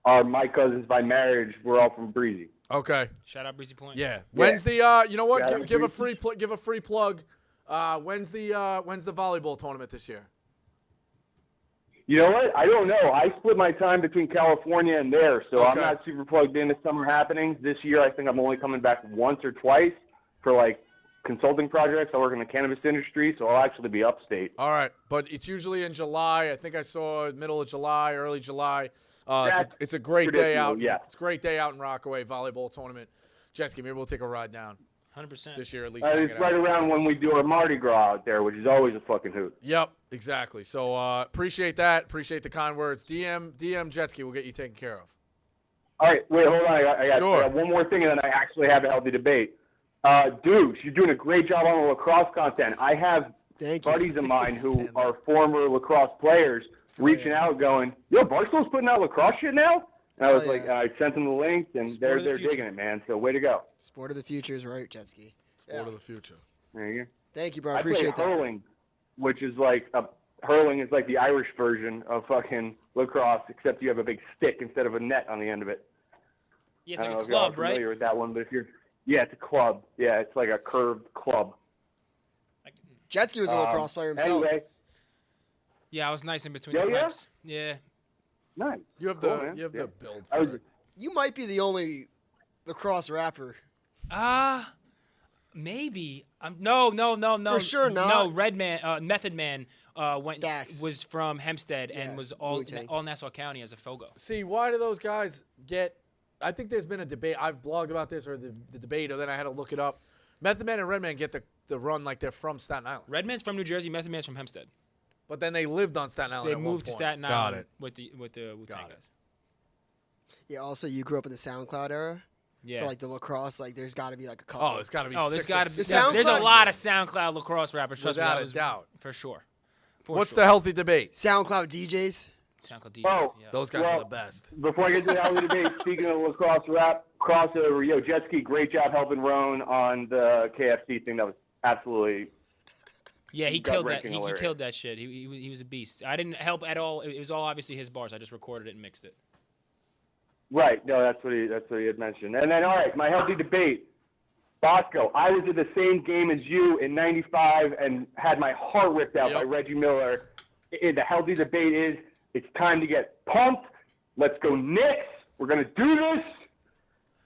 are my cousins by marriage. We're all from Breezy. Okay. Shout out Breezy Point. Yeah. When's the you know what? Yeah, Give a free plug. When's the volleyball tournament this year? You know what? I don't know. I split my time between California and there, so I'm Okay. not super plugged into summer happenings. This year, I think I'm only coming back once or twice for consulting projects. I work in the cannabis industry, so I'll actually be upstate. All right, but it's usually in July. I think I saw middle of July, early July. It's a great day out. Yeah. It's a great day out in Rockaway volleyball tournament. Jetski, maybe we'll take a ride down 100%. this year at least. It's right around when we do our Mardi Gras out there, which is always a fucking hoot. Yep, exactly. So appreciate that. Appreciate the kind words. DM Jetski will get you taken care of. All right, wait, hold on. I got Sure. one more thing, and then I actually have a healthy debate. Dude, you're doing a great job on the lacrosse content. I have buddies of mine who are former lacrosse players reaching out going, yo, Barstool's putting out lacrosse shit now? And I was I sent them the links, and they're digging it, man. So way to go. Sport of the future is right, Jetski. Sport of the future. There you go. Thank you, bro. I Appreciate play that. hurling, which is like a hurling is like the Irish version of fucking lacrosse, except you have a big stick instead of a net on the end of it. Yeah, it's I don't like know a if y'all club, are familiar right? with that one, but yeah, it's a club. Yeah, it's like a curved club. Jetski was a lacrosse player himself. Anyway, Yeah, I was nice in between Oh, the yeah? pipes. Yeah. nice. You have Cool, the man. you have Yeah. the build I for was- it. You might be the only lacrosse rapper. Maybe. No. For sure not. No, Method Man Dax. was from Hempstead Yeah, and was all Wu-Tang. Nassau County as a Fogo. See, why do those guys get? I think there's been a debate. I've blogged about this or the debate, or then I had to look it up. Method Man and Redman get the run like they're from Staten Island, Redman's from New Jersey, Method Man's from Hempstead. but then they lived on Staten Island. They at one moved to point. Staten Got Island it. with the Wu-Tang Got it. guys. Yeah, also you grew up in the SoundCloud era. Yeah. So like the lacrosse, like there's got to be like a couple. Oh, it's got to be. Oh, there's six or got to be. seven. There's a SoundCloud- lot of SoundCloud lacrosse rappers. Trust Without me, a that was doubt. for sure. What's the healthy debate? SoundCloud DJs. SoundCloud DJs? Oh, yeah. Those guys Well, are the best. Before I get to the healthy debate, speaking of lacrosse rap crossover, jet ski, great job helping Roan on the KFC thing. That was absolutely. Yeah, he killed that. gut-wrenching He hilarious. killed that shit. He was a beast. I didn't help at all. It was all obviously his bars. I just recorded it and mixed it. Right. No, that's what he had mentioned. And then, all right, my healthy debate. Bosco, I was at the same game as you in '95 and had my heart ripped out by Reggie Miller. The healthy debate is it's time to get pumped. Let's go Knicks. We're going to do this.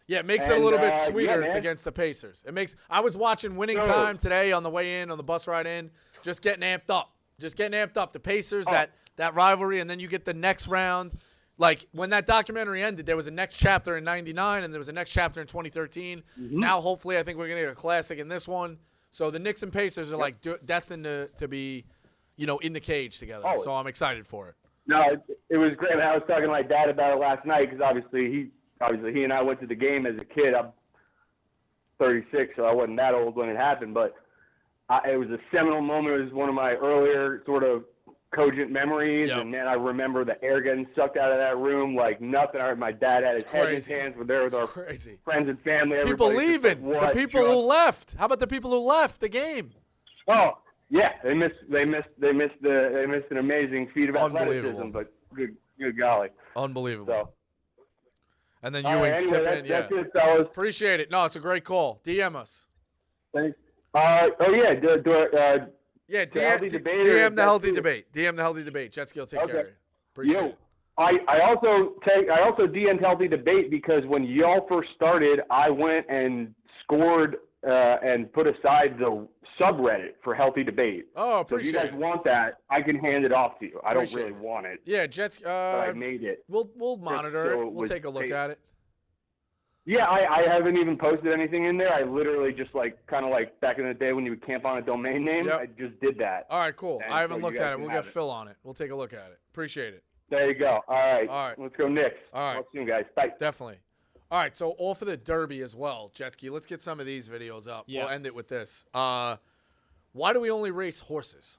Yeah, it makes it a little bit sweeter. yeah, It's man. against the Pacers. It makes. I was watching Winning No. Time today on the way in, on the bus ride in, just getting amped up. The Pacers, that rivalry, and then you get the next round. Like, when that documentary ended, there was a next chapter in '99, and there was a next chapter in 2013. Now, hopefully, I think we're going to get a classic in this one. So the Knicks and Pacers are, like, destined to be, in the cage together. Oh. So I'm excited for it. No, it was great. I was talking to my dad about it last night because obviously he and I went to the game as a kid. I'm 36, so I wasn't that old when it happened, but it was a seminal moment. It was one of my earlier sort of cogent memories, and man, I remember the air getting sucked out of that room like nothing. I heard my dad had his head in his hands. We're there with our friends and family. People Everybody's just leaving. like, The "What people just-" who left. How about the people who left the game? Oh yeah, they missed an amazing feat of Unbelievable. athleticism, but good golly. Unbelievable. So. And then All right, Ewing's anyway, tip in. that's it, fellas. Appreciate it. No, it's a great call. DM us. Thanks. Yeah, DM healthy debate or the healthy Jetski? debate. DM the healthy debate. Jetski will take care of you. Appreciate it. I also DM'd healthy debate because when y'all first started, I went and scored and put aside the subreddit for healthy debate. Oh, So if you appreciate guys it. want that, I can hand it off to you. I don't Appreciate really want it, Yeah, Jetski. but I made it. We'll monitor so it. it We'll was take a look safe. at it. Yeah, I haven't even posted anything in there. I literally just kind of like back in the day when you would camp on a domain name, Yep. I just did that. All right, cool. And I haven't so you looked guys at it. can We'll have get it. Phil on it. We'll take a look at it. Appreciate it. There you go. All right. All right. Let's go Knicks. All right. Talk soon, guys. Bye. Definitely. All right, so all for the Derby as well, Jetski. Let's get some of these videos up. Yeah. We'll end it with this. Why do we only race horses?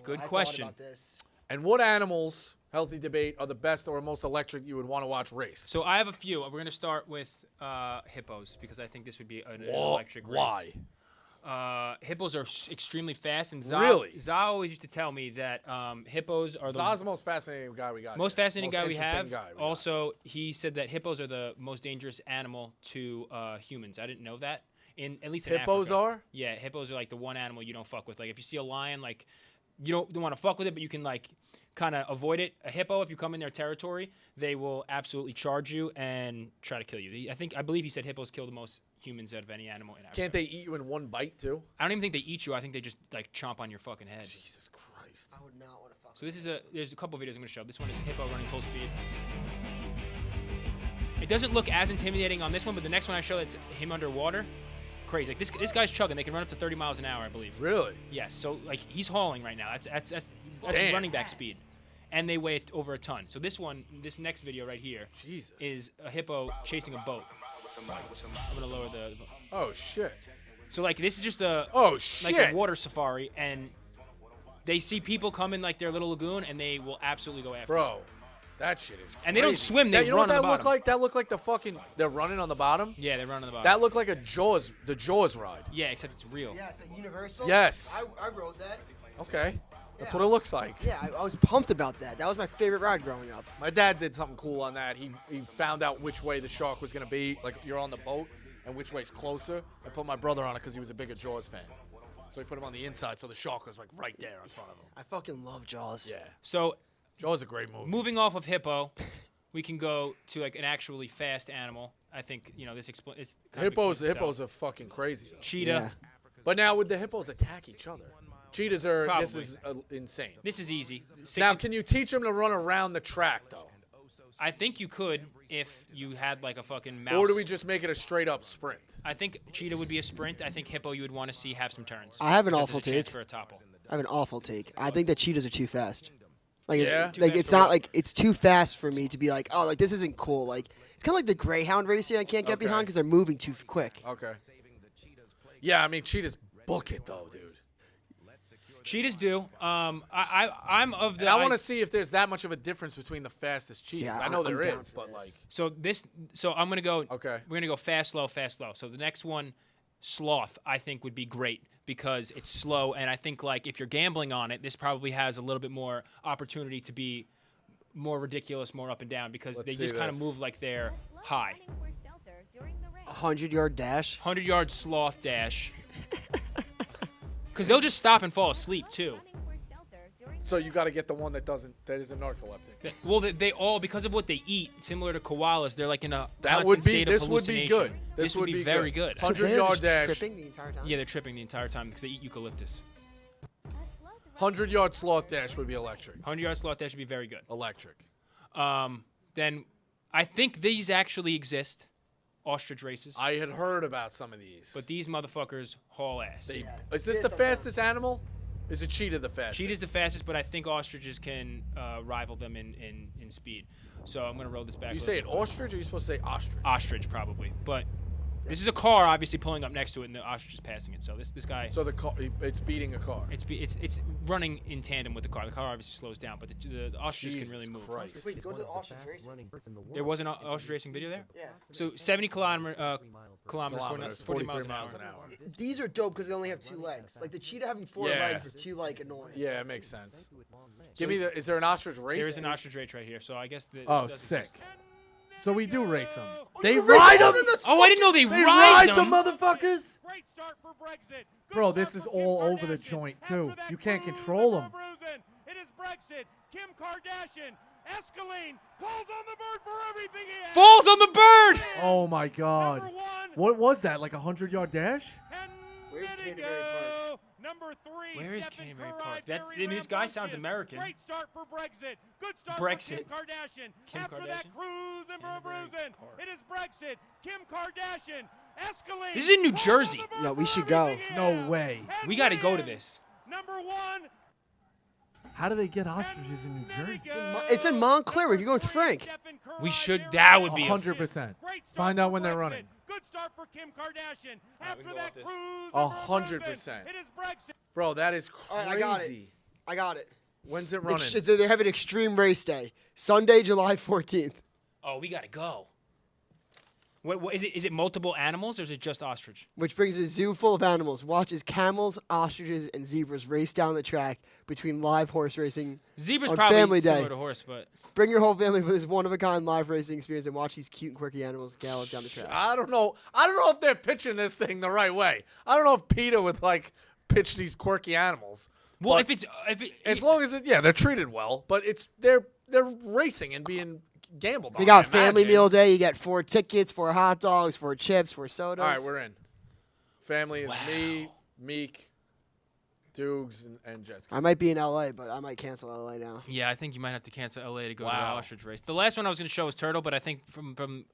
Good I thought question. about this. And what animals, healthy debate, are the best or most electric you would want to watch race? So I have a few. We're gonna start with hippos because I think this would be an electric race. Why? Hippos are extremely fast, and Really? Za always used to tell me that hippos are Za's the most fascinating guy we got. most here. fascinating Most guy we interesting have. guy we got. Also, he said that hippos are the most dangerous animal to humans. I didn't know that. At least in Hippos Africa. are? Yeah, hippos are like the one animal you don't fuck with. Like if you see a lion, like you don't want to fuck with it, but you can like kind of avoid it. A hippo, if you come in their territory, they will absolutely charge you and try to kill you. I believe he said hippos kill the most humans out of any animal in Africa. Can't they eat you in one bite too? I don't even think they eat you. I think they just like chomp on your fucking head. Jesus Christ. I would not want to fuck. So there's a couple videos I'm gonna show. This one is a hippo running full speed. It doesn't look as intimidating on this one, but the next one I show, it's him underwater. Crazy. Like this guy's chugging. They can run up to 30 miles an hour, I believe. Really? Yes. So like he's hauling right now. That's Damn. running back speed, and they weigh over a ton. So this next video right here Jesus. is a hippo chasing a boat. I'm gonna lower the. Oh shit. So like this is just like a water safari, and they see people come in like their little lagoon, and they will absolutely go after them. Bro, that shit is crazy. And they don't swim, they you know run what on that the look bottom. like? That looked like the fucking, they're running on the bottom? Yeah, they run on the bottom. That looked like the Jaws ride. Yeah, except it's real. Yeah, it's a Universal. Yes. I wrote that. Okay. That's what it looks like. Yeah, I was pumped about that. That was my favorite ride growing up. My dad did something cool on that. He found out which way the shark was going to be. Like, you're on the boat, and which way's closer. I put my brother on it because he was a bigger Jaws fan. So he put him on the inside, so the shark was, like, right there in front of him. I fucking love Jaws. Yeah. So Jaws is a great movie. moving off of hippo, we can go to like an actually fast animal. I think this explains. Hippos are fucking crazy. Though. Cheetah. Yeah. But now would the hippos attack each other? Cheetahs are. Probably. This is insane. This is easy. Now, can you teach them to run around the track though? I think you could if you had like a fucking mouse. Or do we just make it a straight up sprint? I think cheetah would be a sprint. I think hippo you would want to see have some turns. I have an because awful there's a chance take. for a topple. I have an awful take. I think that cheetahs are too fast. Like, Yeah? it's, like it's not like it's too fast for me to be like, oh, like this isn't cool. Like it's kind of like the greyhound racing I can't get behind because they're moving too quick. Okay. Yeah, I mean cheetahs book it though, dude. Cheetahs do. I'm of the. And I want to see if there's that much of a difference between the fastest cheetahs. Yeah, I know I'm there down is, for but this. like. So I'm gonna go. Okay. We're gonna go fast, slow, fast, slow. So the next one, sloth, I think would be great because it's slow, and I think like if you're gambling on it, this probably has a little bit more opportunity to be more ridiculous, more up and down because Let's they see just kind of this. move like they're high. 100-yard dash. 100-yard sloth dash. Because they'll just stop and fall asleep too. So you got to get the one that isn't narcoleptic. Well, they all because of what they eat, similar to koalas, they're like in a That constant would be. state of This would be hallucination. good. This would be very good. So they're 100-yard just dash. tripping the entire time. Yeah, they're tripping the entire time because they eat eucalyptus. 100-yard sloth dash would be electric. 100-yard sloth dash would be very good. Electric. Then I think these actually exist, ostrich races. I had heard about some of these. But these motherfuckers haul ass. Is this the fastest animal? Is a cheetah the fastest? Cheetah's the fastest, but I think ostriches can rival them in speed. So I'm going to roll this back. You say it ostrich, or are you supposed to say ostrich? Ostrich, probably. But this is a car obviously pulling up next to it, and the ostrich is passing it. So this guy. So the car, it's beating a car. It's running in tandem with the car. The car obviously slows down, but the ostrich can really move. Christ. Wait, go to the ostrich racing. There was an ostrich racing video there? Yeah. So 70 kilometers, Kilometers, 40 43 miles an hour. These are dope because they only have 2 legs. Like the cheetah having 4 Yeah. legs is too like annoying. Yeah, it makes sense. Give me the. Is there an ostrich race? There is an ostrich race right here, so I guess the. Oh, it does sick. exist. So we do race them. They ride them. Oh, I didn't know they They ride ride them. the motherfuckers. Bro, this is all over the joint too. You can't control them. It is Brexit. Kim Kardashian. Escalade falls on the bird for everything he has. Falls on the bird. Oh my God. Number 1. What was that? Like a 100-yard dash? And Where's there Canterbury go. Park? Number 3. Where is Stephen Canterbury Curry, Park? Barry This guy sounds Lambrusches. American. Great start for Brexit. Good start Brexit. for Kim Kardashian. Kim After that, Kardashian? Cruz and Bruisen. It is Brexit. Kim Kardashian. Escalade. This is in New falls Jersey. on the bird Yo, we for should go. everything he No has. way. And We got to go to wins. this. Number 1. How do they get ostriches in New Jersey? It's in Montclair. We can go with Frank. We should. That would be. 100%. Find out when they're running. Good start for Kim Kardashian. After go that, with this. Cruz. 100%. It is Brexit. Bro, that is All crazy. right, I got it. When's it running? They have an extreme race day. Sunday, July 14th. Oh, we got to go. What is it? Is it multiple animals or is it just ostrich? Which brings a zoo full of animals. Watch as camels, ostriches, and zebras race down the track between live horse racing Zebra's on probably Family similar Day. to horse, but Bring your whole family for this one-of-a-kind live racing experience and watch these cute and quirky animals gallop down the track. I don't know if they're pitching this thing the right way. I don't know if PETA would like pitch these quirky animals. well, But if it as long as they're treated well, but they're racing and being gambled on. They got I family imagine. meal day. You get 4 tickets, 4 hot dogs, 4 chips, 4 sodas. All right, we're in. Family is me, Meek, Dukes, and Jetski. I might be in LA, but I might cancel LA now. yeah, I think you might have to cancel LA to go to the Wow. ostrich race. The last one I was going to show was turtle, but I think from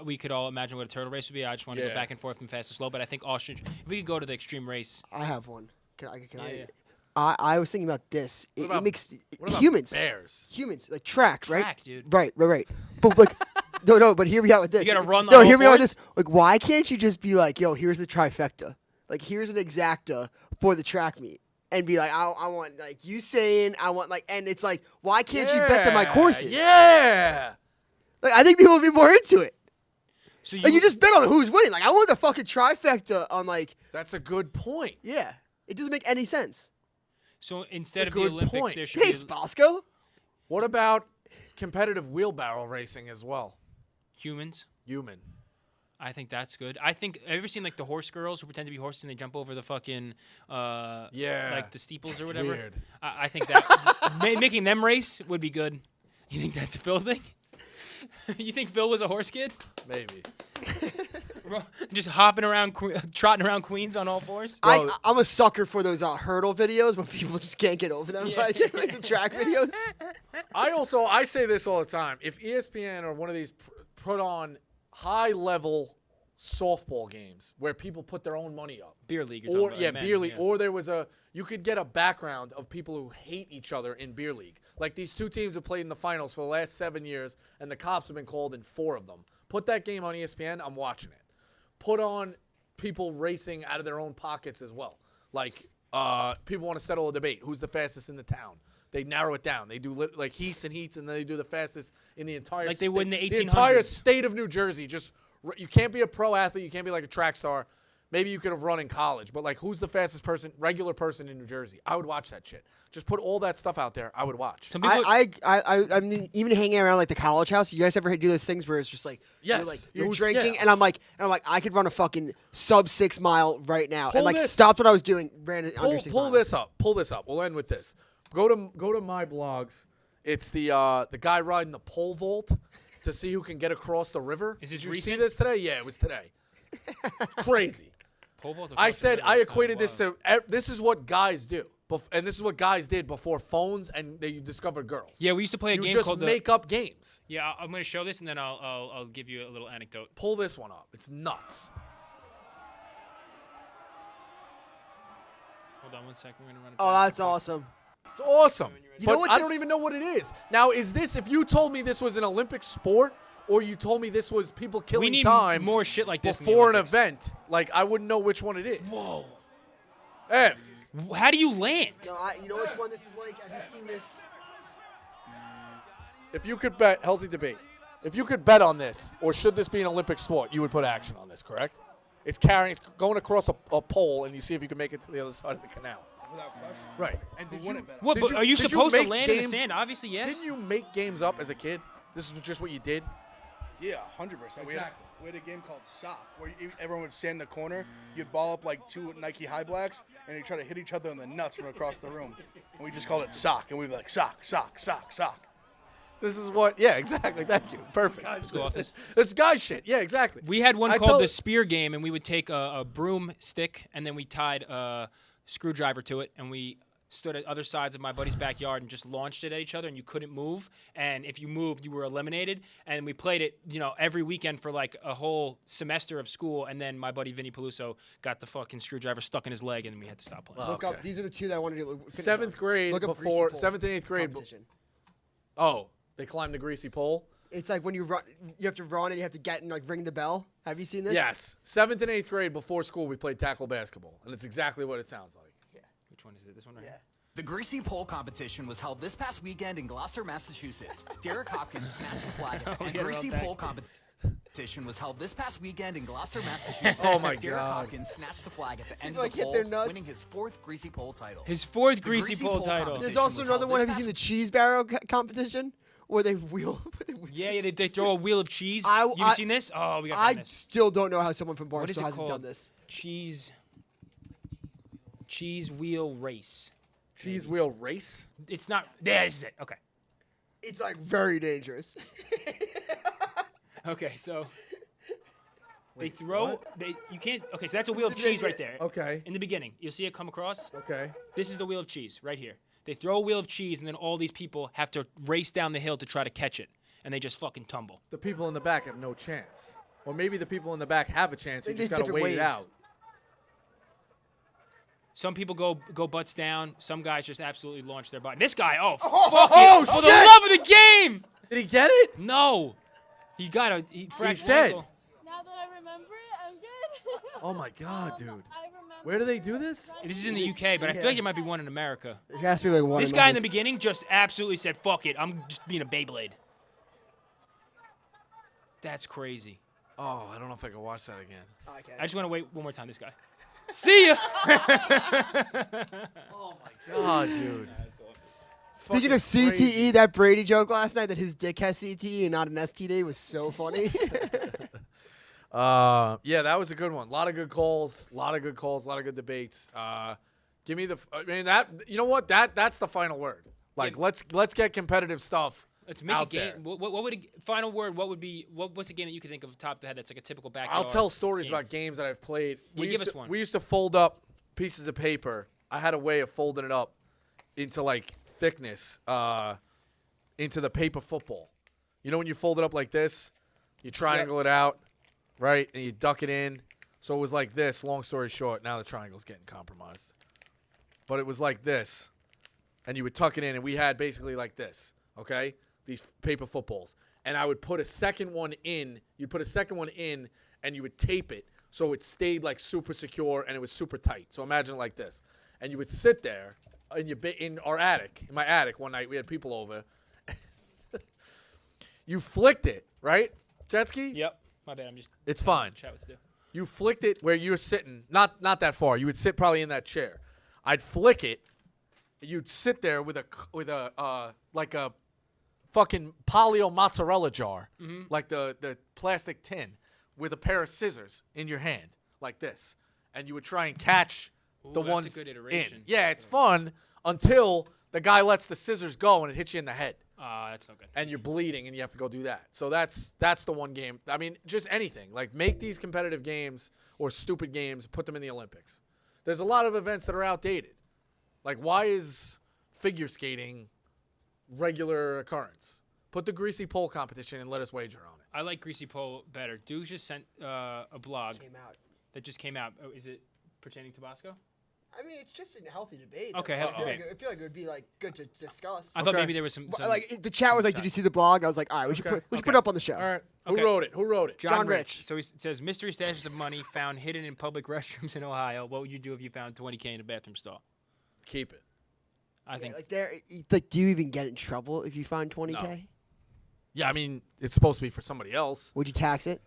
we could all imagine what a turtle race would be. I just want to Yeah. go back and forth from fast to slow, but I think ostrich. If we could go to the extreme race. I have one. Can I? Yeah. I was thinking about this. It about- makes What about humans. bears? Humans like track, right? Track, dude. Right. But like, no. But hear me out with this. You gotta run No, on hear all me out with fours? this. Like, why can't you just be like, yo, here's the trifecta. Like, here's an exacta for the track meet, and be like, I want like Usain. I want like, and it's like, why can't you bet them like horses? Yeah. Like, I think people would be more into it. So Like, you just bet on who's winning. Like, I want the fucking trifecta on like, That's a good point. yeah. It doesn't make any sense. So instead of That's a the good Olympics, point. there should Thanks, be Bosco. What about competitive wheelbarrow racing as well? humans. Human. I think that's good. I think. Have you ever seen like the horse girls who pretend to be horses and they jump over the fucking like the steeples or whatever? Weird. I think that making them race would be good. You think that's a Phil thing? You think Phil was a horse kid? Maybe. Just hopping around, trotting around Queens on all fours? I'm a sucker for those hurdle videos when people just can't get over them, like the track videos. I say this all the time. If ESPN or one of these put on high-level softball games where people put their own money up. Beer league. Or beer league. Yeah. Or there was you could get a background of people who hate each other in beer league. Like these two teams have played in the finals for the last 7 years, and the cops have been called in 4 of them. Put that game on ESPN, I'm watching it. Put on people racing out of their own pockets as well. Like people want to settle a debate. Who's the fastest in the town? They narrow it down. They do like heats, and then they do the fastest in the entire Like they would in the 1800s. The entire state of New Jersey. You can't be a pro athlete. You can't be like a track star. Maybe you could have run in college, but like who's the fastest regular person in New Jersey? I would watch that shit. Just put all that stuff out there. I would watch. I mean, even hanging around like the college house. You guys ever do those things where it's just like you're drinking, and I'm like, I could run a fucking sub 6 mile right now, and like stopped what I was doing, ran under 6 Pull this up. Pull this up. We'll end with this. Go to my blogs. It's the guy riding the pole vault to see who can get across the river. Is it Did you recent? see this today? Yeah, it was today. Crazy. Pole vault I across the said river I is equated kinda this to this is what guys do, and this is what guys did before phones and they discovered girls. Yeah, we used to play a you game just called make up games. Yeah, I'm going to show this and then I'll give you a little anecdote. Pull this one up. It's nuts. Hold on 1 second. We're going to run it. Oh, that's awesome. It's awesome. You But know what I don't even know what it is. Now, is this if you told me this was an Olympic sport or you told me this was people killing We need time more shit like this in the before an Olympics. event, like I wouldn't know which one it is. Whoa. F. How do you land? No, you know which one this is like? Have you seen this? If you could bet, healthy debate. If you could bet on this, or should this be an Olympic sport, you would put action on this, correct? It's going across a pole, and you see if you can make it to the other side of the canal. Without question. Right. And did you, What? did But you- are you did supposed to make land in the games- sand? Obviously, yes. Didn't you make games up as a kid? This is just what you did? Yeah, 100%. Exactly. We had a game called Sock, where everyone would stand in the corner. You'd ball up like 2 Nike High Blacks, and you'd try to hit each other in the nuts from across the room. And we just called it Sock, and we'd be like, sock, sock, sock, sock. This is what, yeah, exactly. Thank you. Perfect. Let's go off this. It's guy shit. Yeah, exactly. We had one I called told- the spear game, and we would take a broomstick, and then we tied a screwdriver to it, and we stood at other sides of my buddy's backyard and just launched it at each other, and you couldn't move. And if you moved, you were eliminated. And we played it, every weekend for like a whole semester of school. And then my buddy Vinny Peluso got the fucking screwdriver stuck in his leg, and we had to stop playing. Look up. These are the two that I wanted to do. 7th grade Look up before, greasy pole 7th and 8th grade. competition. Oh, they climbed the greasy pole? It's like when you run, you have to run and you have to get and like ring the bell. Have you seen this? Yes. 7th and 8th grade before school, we played tackle basketball. And it's exactly what it sounds like. Yeah. Which one is it? This one right here? The Greasy Pole competition was held this past weekend in Gloucester, Massachusetts. Derek Hopkins snatched the flag at the we end. got it Greasy all Pole competition was held this past weekend in Gloucester, Massachusetts. Oh my Derek God. Hopkins snatched the flag at the end People, of like, the hit pole, their nuts. winning his 4th Greasy Pole title. His 4th The greasy pole title. There's also was another held one. this Have you seen the cheese barrel competition where they wheel? Yeah, they throw a wheel of cheese. I- you seen this? Oh, we got I this. still don't know how someone from What is Barstow it hasn't called? done this. Cheese wheel race. Cheese wheel race? It's not. Yeah, this is it. Okay. It's like very dangerous. Okay, so they throw. You can't. Okay, so that's a wheel of cheese right there. Okay. In the beginning, you'll see it come across. Okay. This is the wheel of cheese right here. They throw a wheel of cheese, and then all these people have to race down the hill to try to catch it, and they just fucking tumble. The people in the back have no chance. Or maybe the people in the back have a chance. You There's just got to different wait it waves. out. Some people go butts down. Some guys just absolutely launch their body. This guy, fuck oh, it. For the shit! love of the game! Did he get it? No. He got a He's dead. ankle. Now that I remember it, I'm good. Oh my God, dude. I remember Where do they do this? This is in the UK, but I feel like there might be one in America. It has to be like one. This of guy in the those. beginning just absolutely said, fuck it, I'm just being a Beyblade. That's crazy. Oh, I don't know if I can watch that again. Okay. I just want to wait one more time, this guy. See ya. Oh my god, dude. Speaking of CTE, crazy. that Brady joke last night that his dick has CTE and not an STD was so funny. Yeah, that was a good one. A lot of good calls. A lot of good debates. Give me the. I mean that. You know what? That's the final word. Like let's get competitive stuff. Let's make out a game. there. What would final word? What's a game that you could think of top of the head that's like a typical backyard? I'll tell stories game? about games that I've played. Give us one. We used to fold up pieces of paper. I had a way of folding it up into like thickness into the paper football. You know when you fold it up like this, you triangle it out, right, and you duck it in. So it was like this. Long story short, now the triangle's getting compromised. But it was like this, and you would tuck it in, and we had basically like this, okay? These paper footballs. And I would put a second one in. You'd put a second one in, and you would tape it so it stayed like super secure, and it was super tight. So imagine it like this. And you would sit there in our attic, in my attic one night. We had people over. You flicked it, right, Jetski? Yep. My bad. It's fine. Chat with Stu. You flicked it where you're sitting, not that far. You would sit probably in that chair. I'd flick it. You'd sit there with a like a fucking polio mozzarella jar, like the plastic tin, with a pair of scissors in your hand, like this, and you would try and catch the that's ones a good iteration. in. Yeah, it's fun until the guy lets the scissors go and it hits you in the head. That's no good. And you're bleeding, and you have to go do that. So that's the one game. I mean, just anything. Like, make these competitive games or stupid games, put them in the Olympics. There's a lot of events that are outdated. Like, why is figure skating regular occurrence? Put the greasy pole competition and let us wager on it. I like Greasy Pole better. Dude just sent a blog that just came out. Oh, is it pertaining to Bosco? I mean, it's just a healthy debate. Okay, I healthy debate. feel like it would be like good to discuss. I thought maybe there was some like the chat was like, "Did you see the blog?" I was like, "All right, we should put it up on the show." All right. Okay. Who wrote it? John Rich. So it says mystery stashes of money found hidden in public restrooms in Ohio. What would you do if you found $20K in a bathroom stall? Keep it. I think. Like, do you even get in trouble if you find $20K? No. Yeah, I mean, it's supposed to be for somebody else. Would you tax it?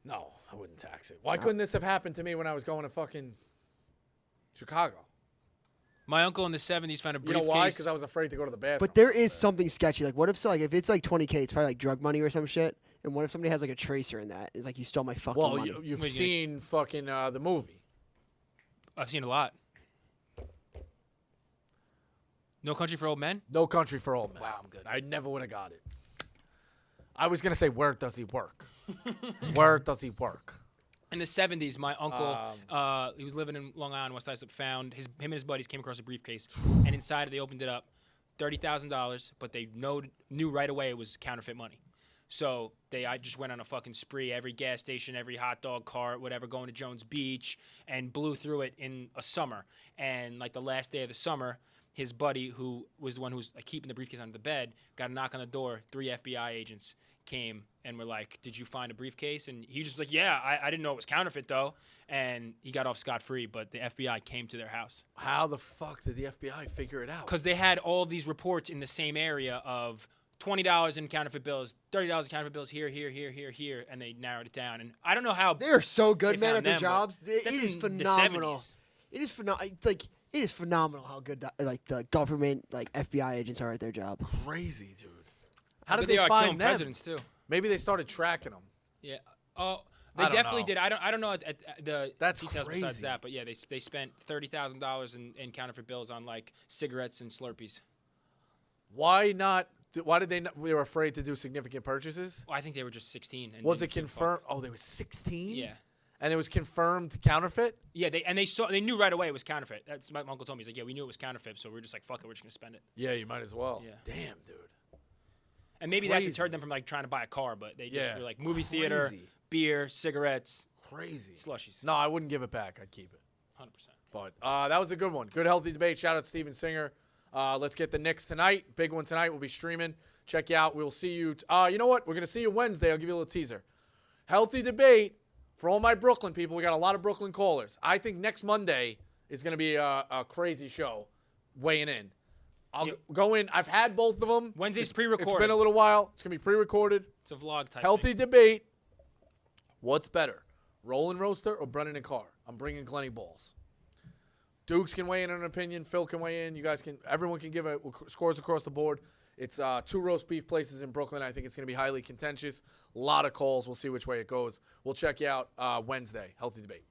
No, I wouldn't tax it. Why couldn't this have happened to me when I was going to fucking Chicago? My uncle in the 70s found a briefcase. You know why? Because I was afraid to go to the bathroom. But there is something sketchy. Like, what if if it's like $20K, it's probably like drug money or some shit. And what if somebody has like a tracer in that? It's like you stole my fucking money. Well, you've seen fucking the movie. I've seen a lot. No Country for Old Men? No Country for Old Men. Wow, I'm good. I never would have got it. I was gonna say, where does he work? Where does he work? In the 70s, my uncle, he was living in Long Island, West Islip, found him and his buddies came across a briefcase, and inside they opened it up, $30,000, but they knew right away it was counterfeit money. So I just went on a fucking spree, every gas station, every hot dog cart, whatever, going to Jones Beach, and blew through it in a summer. And like the last day of the summer, his buddy, who was the one who was like, keeping the briefcase under the bed, got a knock on the door. 3 FBI agents came and were like, "Did you find a briefcase?" And he just was like, "Yeah, I didn't know it was counterfeit though." And he got off scot-free, but the FBI came to their house. How the fuck did the FBI figure it out? Because they had all these reports in the same area of $20 in counterfeit bills, $30 in counterfeit bills here, and they narrowed it down. And I don't know how they're so good, they man, found at their them, jobs. but It that's is in phenomenal. the 70s. It is phenomenal. It is phenomenal how good the government FBI agents are at their job. Crazy, dude. How did But they are find killing them? presidents too. Maybe they started tracking them. Yeah. Oh, I they don't definitely know. did. I don't know the That's details besides crazy. that, but yeah, they spent $30,000 in counterfeit bills on like cigarettes and Slurpees. Why not? Why did they? They were afraid to do significant purchases. Well, I think they were just 16. And Was it didn't give a fuck. confirmed? Oh, they were 16. Yeah. And it was confirmed counterfeit. Yeah, they knew right away it was counterfeit. That's what my uncle told me. He's like, yeah, we knew it was counterfeit, so we're just like, fuck it, we're just gonna spend it. Yeah, you might as well. Yeah. Damn, dude. And maybe that deterred them from like trying to buy a car, but they just were like movie theater, Crazy. beer, cigarettes, Crazy. slushies. No, I wouldn't give it back. I'd keep it. 100%. But that was a good one. Good, healthy debate. Shout out Steven Singer. Let's get the Knicks tonight. Big one tonight. We'll be streaming. Check you out. We'll see you. You know what? We're going to see you Wednesday. I'll give you a little teaser. Healthy debate for all my Brooklyn people. We got a lot of Brooklyn callers. I think next Monday is going to be a crazy show weighing in. I'll go in. I've had both of them. Wednesday's pre-recorded. It's been a little while. It's going to be pre-recorded. It's a vlog type Healthy thing. debate. What's better, Roland Roaster or Brennan and Carr? I'm bringing Glenny balls. Dukes can weigh in on an opinion. Phil can weigh in. You guys can. Everyone can give scores across the board. It's 2 roast beef places in Brooklyn. I think it's going to be highly contentious. A lot of calls. We'll see which way it goes. We'll check you out Wednesday. Healthy debate.